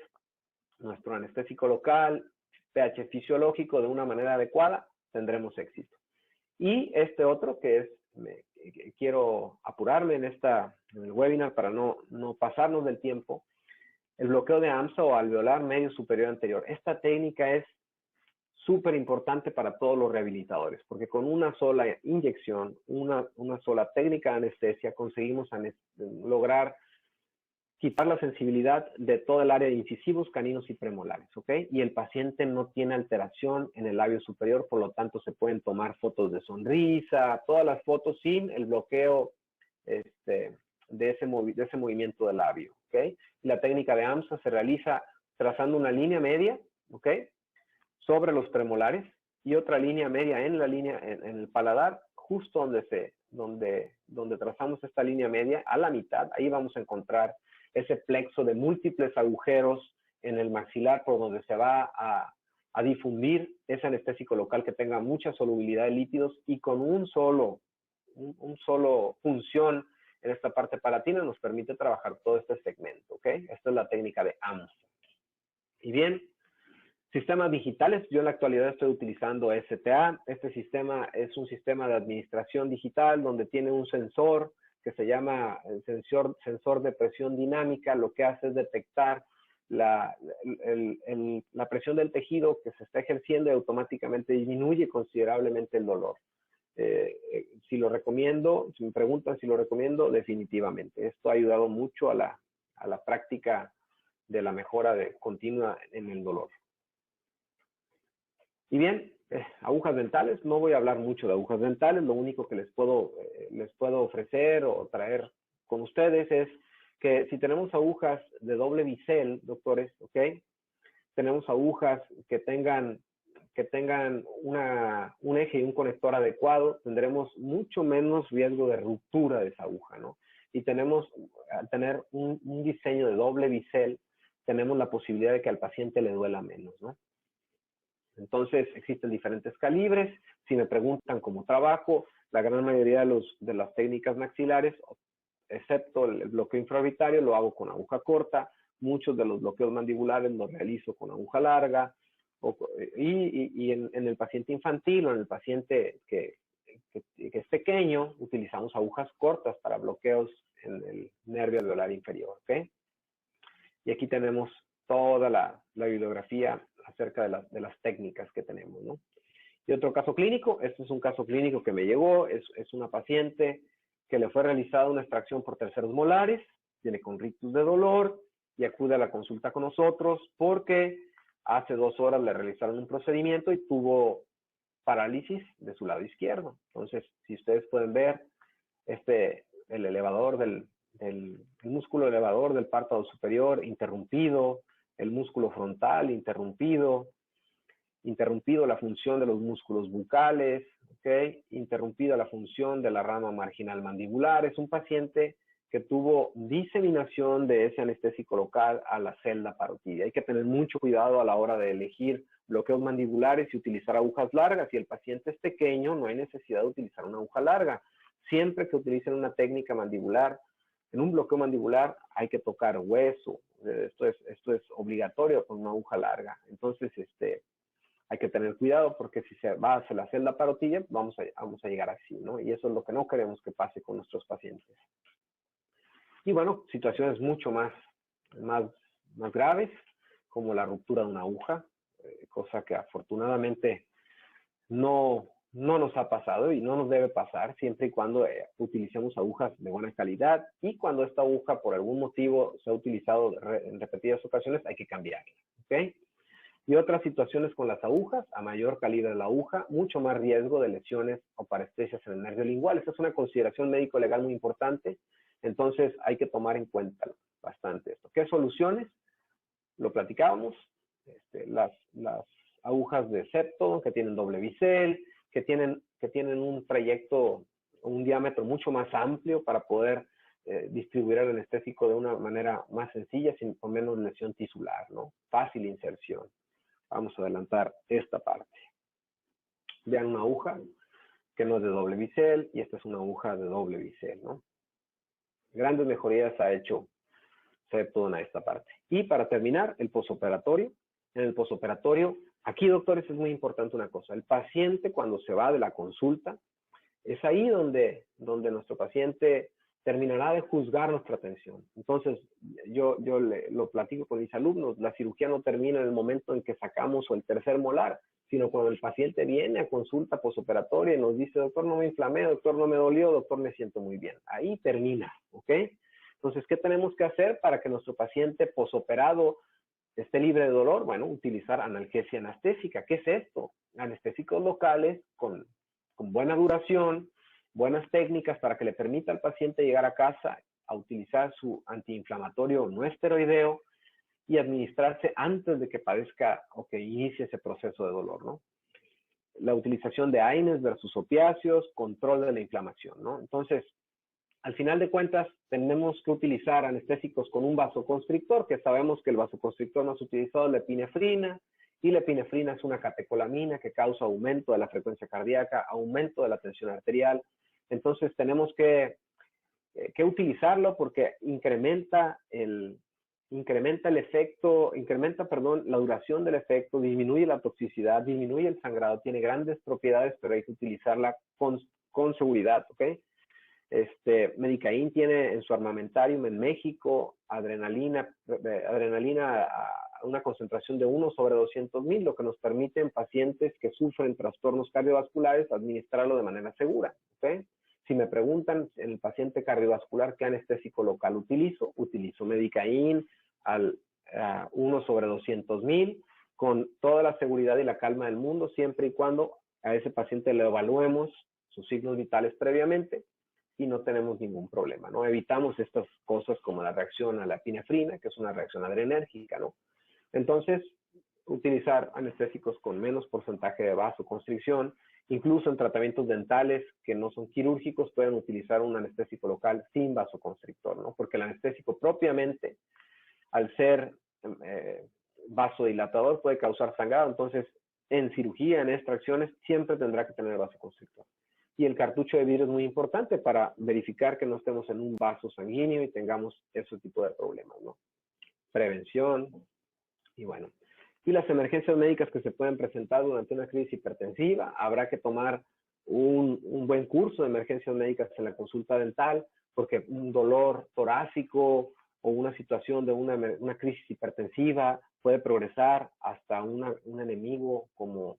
nuestro anestésico local, pH fisiológico de una manera adecuada, tendremos éxito. Y este otro que es, quiero apurarme en el webinar para no pasarnos del tiempo, el bloqueo de AMSA o alveolar medio superior anterior. Esta técnica es súper importante para todos los rehabilitadores, porque con una sola inyección, una sola técnica de anestesia, conseguimos lograr quitar la sensibilidad de todo el área de incisivos, caninos y premolares, ¿ok? Y el paciente no tiene alteración en el labio superior, por lo tanto se pueden tomar fotos de sonrisa, todas las fotos sin el bloqueo de ese movimiento del labio, ¿ok? La técnica de AMSA se realiza trazando una línea media, ¿ok?, sobre los premolares y otra línea media en el paladar, justo donde trazamos esta línea media, a la mitad, ahí vamos a encontrar ese plexo de múltiples agujeros en el maxilar por donde se va a difundir ese anestésico local que tenga mucha solubilidad de lípidos y con un solo función en esta parte palatina nos permite trabajar todo este segmento, ¿ok? Esta es la técnica de AMSA. Y bien, sistemas digitales, yo en la actualidad estoy utilizando STA. Este sistema es un sistema de administración digital donde tiene un sensor que se llama el sensor de presión dinámica. Lo que hace es detectar la presión del tejido que se está ejerciendo y automáticamente disminuye considerablemente el dolor. Si lo recomiendo, si me preguntan si lo recomiendo, definitivamente. Esto ha ayudado mucho a la práctica de la mejora continua en el dolor. Y bien, agujas dentales, no voy a hablar mucho de agujas dentales, lo único que les puedo ofrecer o traer con ustedes es que si tenemos agujas de doble bisel, doctores, ¿ok? Tenemos agujas que tengan un eje y un conector adecuado, tendremos mucho menos riesgo de ruptura de esa aguja, ¿no? Y al tener un diseño de doble bisel, tenemos la posibilidad de que al paciente le duela menos, ¿no? Entonces, existen diferentes calibres. Si me preguntan cómo trabajo, la gran mayoría de las técnicas maxilares, excepto el bloqueo infraorbitario, lo hago con aguja corta. Muchos de los bloqueos mandibulares los realizo con aguja larga. Y en el paciente infantil o en el paciente que es pequeño, utilizamos agujas cortas para bloqueos en el nervio alveolar inferior, ¿ok? Y aquí tenemos toda la bibliografía acerca de las técnicas que tenemos, ¿no? Y otro caso clínico, este es un caso clínico que me llegó, es una paciente que le fue realizada una extracción por terceros molares, viene con rictus de dolor y acude a la consulta con nosotros porque hace 2 horas le realizaron un procedimiento y tuvo parálisis de su lado izquierdo. Entonces, si ustedes pueden ver, el elevador el músculo elevador del párpado superior interrumpido, el músculo frontal interrumpido la función de los músculos bucales, ¿okay? Interrumpida la función de la rama marginal mandibular. Es un paciente que tuvo diseminación de ese anestésico local a la celda parotidia. Hay que tener mucho cuidado a la hora de elegir bloqueos mandibulares y utilizar agujas largas. Si el paciente es pequeño, no hay necesidad de utilizar una aguja larga. Siempre que utilicen una técnica mandibular, en un bloqueo mandibular hay que tocar hueso. Esto es obligatorio con una aguja larga. Entonces, hay que tener cuidado porque si se va hacia la celda parotidia, vamos a llegar así, ¿no? Y eso es lo que no queremos que pase con nuestros pacientes. Y bueno, situaciones mucho más graves, como la ruptura de una aguja, cosa que afortunadamente no nos ha pasado y no nos debe pasar siempre y cuando utilicemos agujas de buena calidad, y cuando esta aguja por algún motivo se ha utilizado en repetidas ocasiones, hay que cambiarla, ¿ok? Y otras situaciones con las agujas, a mayor calibre de la aguja, mucho más riesgo de lesiones o parestesias en el nervio lingual. Esta es una consideración médico-legal muy importante, entonces hay que tomar en cuenta bastante esto. ¿Qué soluciones? Lo platicábamos, las agujas de septo que tienen doble bisel, que tienen un trayecto, un diámetro mucho más amplio para poder distribuir el anestésico de una manera más sencilla, con menos lesión tisular, ¿no? Fácil inserción. Vamos a adelantar esta parte. Vean una aguja que no es de doble bisel y esta es una aguja de doble bisel, ¿no? Grandes mejorías ha hecho septo en esta parte. Y para terminar, el posoperatorio. En el posoperatorio, aquí, doctores, es muy importante una cosa. El paciente, cuando se va de la consulta, es ahí donde nuestro paciente terminará de juzgar nuestra atención. Entonces, yo lo platico con mis alumnos. La cirugía no termina en el momento en que sacamos el tercer molar, sino cuando el paciente viene a consulta posoperatoria y nos dice, doctor, no me inflamé, doctor, no me dolió, doctor, me siento muy bien. Ahí termina, ¿ok? Entonces, ¿qué tenemos que hacer para que nuestro paciente posoperado esté libre de dolor? Bueno, utilizar analgesia anestésica. ¿Qué es esto? Anestésicos locales con buena duración, buenas técnicas para que le permita al paciente llegar a casa a utilizar su antiinflamatorio no esteroideo y administrarse antes de que padezca o que inicie ese proceso de dolor, ¿no? La utilización de AINES versus opiáceos, control de la inflamación, ¿no? Entonces, al final de cuentas, tenemos que utilizar anestésicos con un vasoconstrictor, que sabemos que el vasoconstrictor más utilizado es la epinefrina, y la epinefrina es una catecolamina que causa aumento de la frecuencia cardíaca, aumento de la tensión arterial. Entonces, tenemos que utilizarlo porque incrementa la duración del efecto, disminuye la toxicidad, disminuye el sangrado, tiene grandes propiedades, pero hay que utilizarla con seguridad, ¿ok? Medicaín tiene en su armamentarium en México adrenalina a una concentración de 1 sobre 200,000, lo que nos permite en pacientes que sufren trastornos cardiovasculares administrarlo de manera segura. ¿Okay? Si me preguntan en el paciente cardiovascular qué anestésico local utilizo Medicaín al 1 sobre 200,000 con toda la seguridad y la calma del mundo, siempre y cuando a ese paciente le evaluemos sus signos vitales previamente y no tenemos ningún problema, ¿no? Evitamos estas cosas como la reacción a la epinefrina, que es una reacción adrenérgica, ¿no? Entonces, utilizar anestésicos con menos porcentaje de vasoconstricción, incluso en tratamientos dentales que no son quirúrgicos, pueden utilizar un anestésico local sin vasoconstrictor, ¿no? Porque el anestésico propiamente, al ser vasodilatador, puede causar sangrado. Entonces, en cirugía, en extracciones, siempre tendrá que tener vasoconstrictor. Y el cartucho de vidrio es muy importante para verificar que no estemos en un vaso sanguíneo y tengamos ese tipo de problemas, ¿no? Prevención. Y bueno, y las emergencias médicas que se pueden presentar durante una crisis hipertensiva, habrá que tomar un buen curso de emergencias médicas en la consulta dental, porque un dolor torácico o una situación de una crisis hipertensiva puede progresar hasta un enemigo como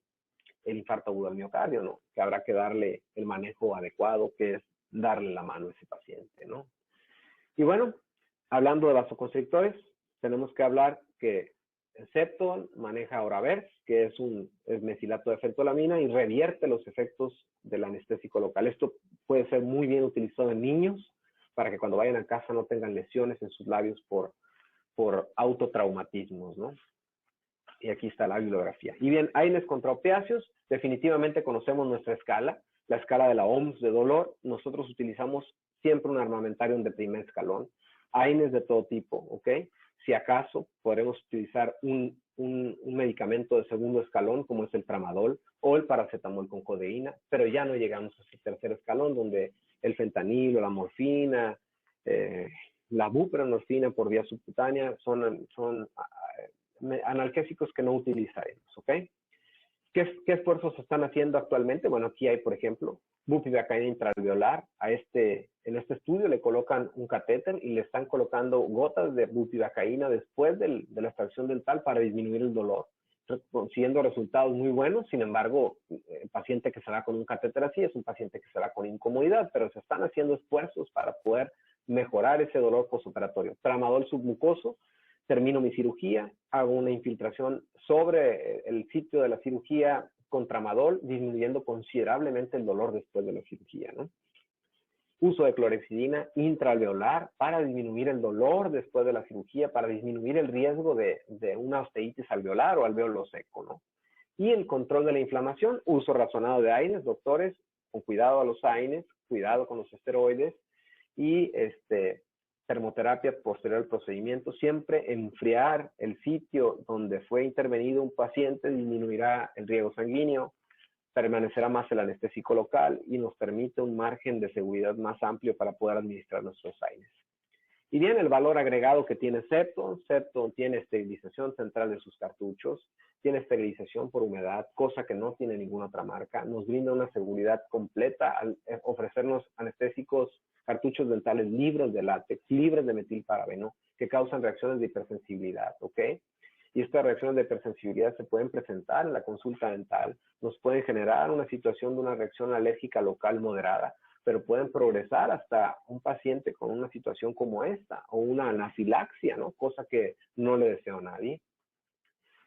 el infarto agudo al miocardio, ¿no? Que habrá que darle el manejo adecuado, que es darle la mano a ese paciente, ¿no? Y bueno, hablando de vasoconstrictores, tenemos que hablar que Septol maneja Oravers, que es mesilato de fentolamina y revierte los efectos del anestésico local. Esto puede ser muy bien utilizado en niños para que cuando vayan a casa no tengan lesiones en sus labios por autotraumatismos, ¿no? Y aquí está la bibliografía. Y bien, AINES contra opiáceos, definitivamente conocemos nuestra escala, la escala de la OMS de dolor. Nosotros utilizamos siempre un armamentarium de primer escalón, AINES de todo tipo, ¿ok? Si acaso podremos utilizar un medicamento de segundo escalón, como es el tramadol o el paracetamol con codeína, pero ya no llegamos a ese tercer escalón donde el fentanilo, la morfina, la buprenorfina por vía subcutánea son analgésicos que no utilizaremos, ¿ok? ¿Qué esfuerzos se están haciendo actualmente? Bueno, aquí hay, por ejemplo, bupivacaína intraalveolar. En este estudio le colocan un catéter y le están colocando gotas de bupivacaína después de la extracción dental para disminuir el dolor, consiguiendo resultados muy buenos. Sin embargo, el paciente que se va con un catéter así es un paciente que se va con incomodidad, pero se están haciendo esfuerzos para poder mejorar ese dolor postoperatorio. Tramadol submucoso. Termino mi cirugía, hago una infiltración sobre el sitio de la cirugía con tramadol, disminuyendo considerablemente el dolor después de la cirugía, ¿no? Uso de clorexidina intraalveolar para disminuir el dolor después de la cirugía, para disminuir el riesgo de una osteitis alveolar o alveolo seco, ¿no? Y el control de la inflamación, uso razonado de AINES, doctores, con cuidado a los AINES, cuidado con los esteroides y termoterapia posterior al procedimiento, siempre enfriar el sitio donde fue intervenido un paciente, disminuirá el riego sanguíneo, permanecerá más el anestésico local y nos permite un margen de seguridad más amplio para poder administrar nuestros AINES. Y bien, el valor agregado que tiene Septol tiene esterilización central de sus cartuchos, tiene esterilización por humedad, cosa que no tiene ninguna otra marca, nos brinda una seguridad completa al ofrecernos anestésicos, cartuchos dentales libres de látex, libres de metilparabeno, que causan reacciones de hipersensibilidad, ¿ok? Y estas reacciones de hipersensibilidad se pueden presentar en la consulta dental, nos pueden generar una situación de una reacción alérgica local moderada, pero pueden progresar hasta un paciente con una situación como esta, o una anafilaxia, ¿no? Cosa que no le deseo a nadie.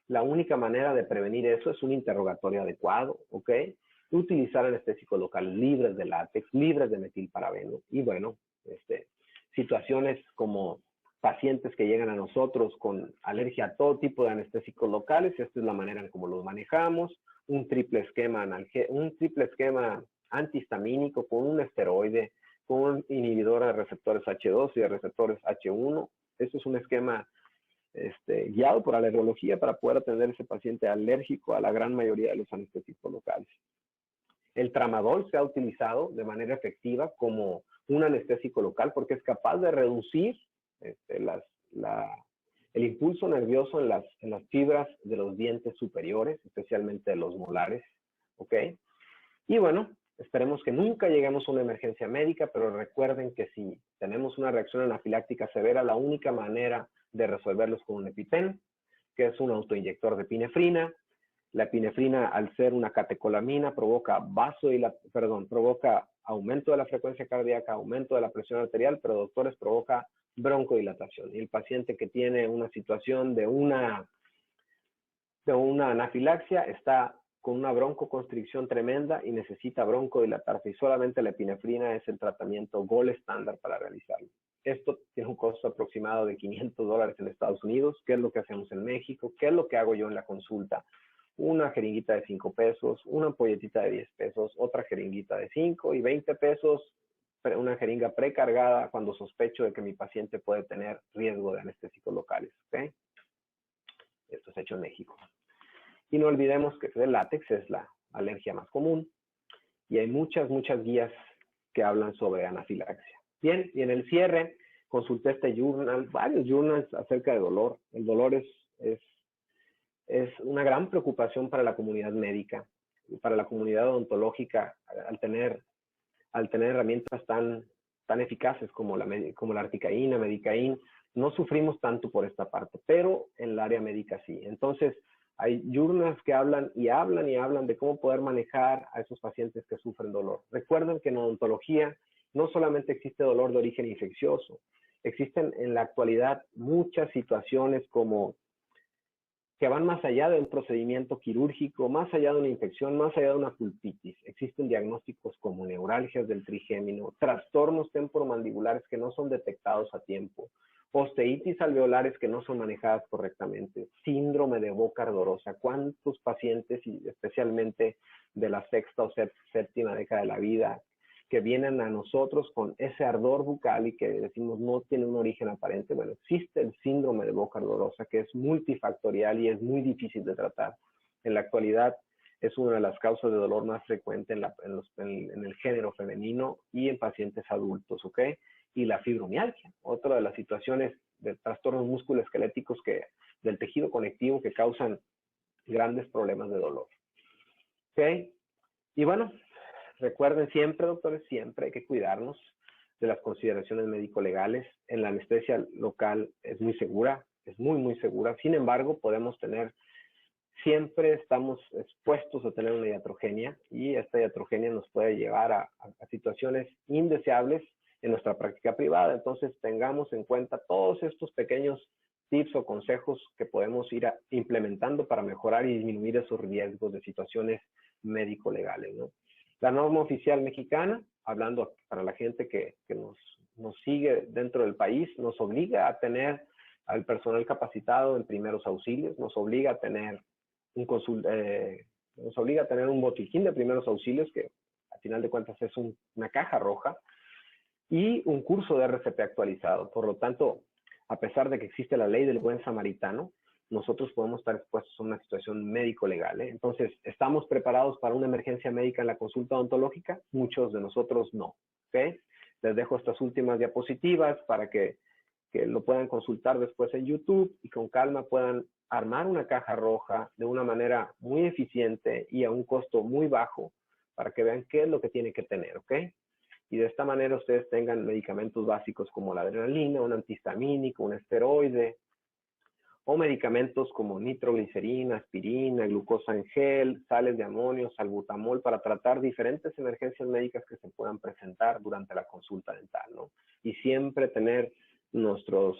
La única manera de prevenir eso es un interrogatorio adecuado, ¿ok? Utilizar anestésicos locales libres de látex, libres de metilparabeno. Y bueno, situaciones como pacientes que llegan a nosotros con alergia a todo tipo de anestésicos locales, esta es la manera en cómo los manejamos. Un triple esquema antihistamínico con un esteroide, con un inhibidor de receptores H2 y de receptores H1. Este es un esquema guiado por alergología para poder atender a ese paciente alérgico a la gran mayoría de los anestésicos locales. El tramadol se ha utilizado de manera efectiva como un anestésico local porque es capaz de reducir el impulso nervioso en las fibras de los dientes superiores, especialmente de los molares, ¿ok? Y bueno, Esperemos que nunca lleguemos a una emergencia médica, pero recuerden que si tenemos una reacción anafiláctica severa, la única manera de resolverlo es con un EpiPen, que es un autoinyector de epinefrina. La epinefrina, al ser una catecolamina, provoca provoca aumento de la frecuencia cardíaca, aumento de la presión arterial, pero doctores, provoca broncodilatación. Y el paciente que tiene una situación de una anafilaxia está con una broncoconstricción tremenda y necesita broncodilatarse, y solamente la epinefrina es el tratamiento gold estándar para realizarlo. Esto tiene un costo aproximado de $500 en Estados Unidos. ¿Qué es lo que hacemos en México? ¿Qué es lo que hago yo en la consulta? Una jeringuita de 5 pesos, una ampolletita de 10 pesos, otra jeringuita de 5 y 20 pesos, una jeringa precargada cuando sospecho de que mi paciente puede tener riesgo de anestésicos locales. ¿Okay? Esto es hecho en México. Y no olvidemos que el látex es la alergia más común y hay muchas guías que hablan sobre anafilaxia. Bien, y en el cierre consulté este journal, varios journals acerca de dolor. El dolor es una gran preocupación para la comunidad médica, para la comunidad odontológica, al tener herramientas tan eficaces como la articaína, medicaín. No sufrimos tanto por esta parte, pero en el área médica sí. Entonces, hay journals que hablan de cómo poder manejar a esos pacientes que sufren dolor. Recuerden que en odontología no solamente existe dolor de origen infeccioso, existen en la actualidad muchas situaciones como que van más allá de un procedimiento quirúrgico, más allá de una infección, más allá de una pulpitis. Existen diagnósticos como neuralgias del trigémino, trastornos temporomandibulares que no son detectados a tiempo, osteitis alveolares que no son manejadas correctamente, síndrome de boca ardorosa. ¿Cuántos pacientes, y especialmente de la sexta o séptima década de la vida, que vienen a nosotros con ese ardor bucal y que decimos no tiene un origen aparente? Bueno, existe el síndrome de boca ardorosa, que es multifactorial y es muy difícil de tratar. En la actualidad es una de las causas de dolor más frecuente en el género femenino y en pacientes adultos, ¿ok? Y la fibromialgia, otra de las situaciones de trastornos musculoesqueléticos del tejido conectivo que causan grandes problemas de dolor. ¿Ok? Y bueno, recuerden siempre, doctores, siempre hay que cuidarnos de las consideraciones médico-legales. En la anestesia local es muy segura, es muy segura. Sin embargo, siempre estamos expuestos a tener una iatrogenia, y esta iatrogenia nos puede llevar a situaciones indeseables en nuestra práctica privada. Entonces, tengamos en cuenta todos estos pequeños tips o consejos que podemos ir implementando para mejorar y disminuir esos riesgos de situaciones médico-legales, ¿no? La norma oficial mexicana, hablando para la gente que nos sigue dentro del país, nos obliga a tener al personal capacitado en primeros auxilios, nos obliga a tener un botiquín de primeros auxilios, que al final de cuentas es una caja roja, y un curso de RCP actualizado. Por lo tanto, a pesar de que existe la ley del buen samaritano, nosotros podemos estar expuestos a una situación médico-legal, ¿eh? Entonces, ¿estamos preparados para una emergencia médica en la consulta odontológica? Muchos de nosotros no, ¿ok? Les dejo estas últimas diapositivas para que lo puedan consultar después en YouTube y con calma puedan armar una caja roja de una manera muy eficiente y a un costo muy bajo para que vean qué es lo que tiene que tener, ¿ok? Y de esta manera ustedes tengan medicamentos básicos como la adrenalina, un antihistamínico, un esteroide, o medicamentos como nitroglicerina, aspirina, glucosa en gel, sales de amonio, salbutamol, para tratar diferentes emergencias médicas que se puedan presentar durante la consulta dental, ¿no? Y siempre tener nuestras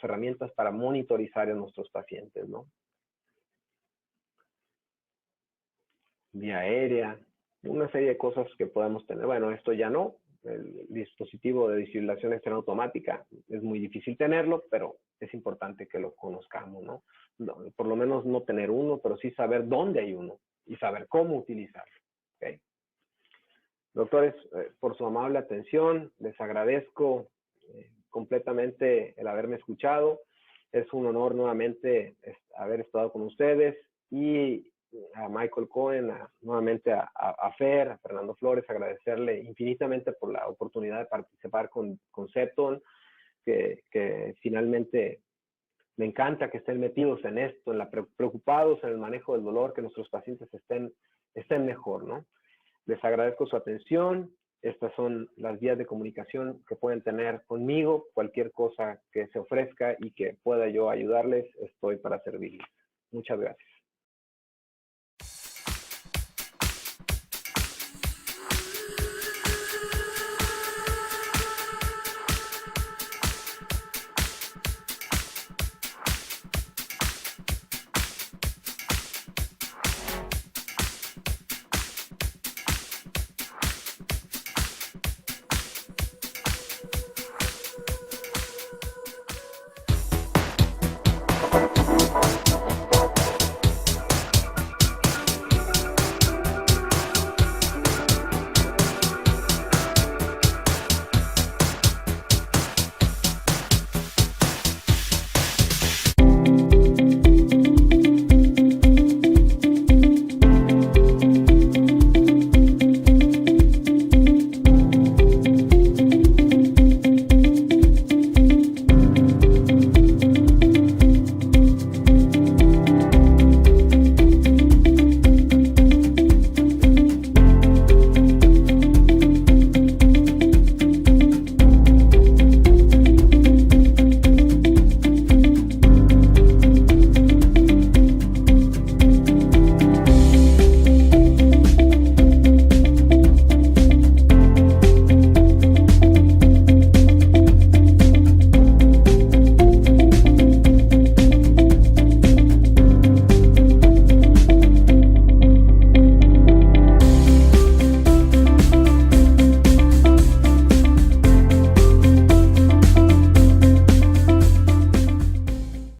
herramientas para monitorizar a nuestros pacientes, ¿no? Vía aérea, una serie de cosas que podemos tener. Bueno, esto ya no. El dispositivo de desfibrilación externa automática es muy difícil tenerlo, pero es importante que lo conozcamos, ¿no? Por lo menos no tener uno, pero sí saber dónde hay uno y saber cómo utilizarlo. ¿Okay? Doctores, por su amable atención, les agradezco completamente el haberme escuchado. Es un honor nuevamente haber estado con ustedes, y a Michael Cohen, nuevamente a Fer, a Fernando Flores, agradecerle infinitamente por la oportunidad de participar con Septon, que finalmente me encanta que estén metidos en esto, preocupados en el manejo del dolor, que nuestros pacientes estén mejor, ¿no? Les agradezco su atención. Estas son las vías de comunicación que pueden tener conmigo. Cualquier cosa que se ofrezca y que pueda yo ayudarles, estoy para servirles. Muchas gracias.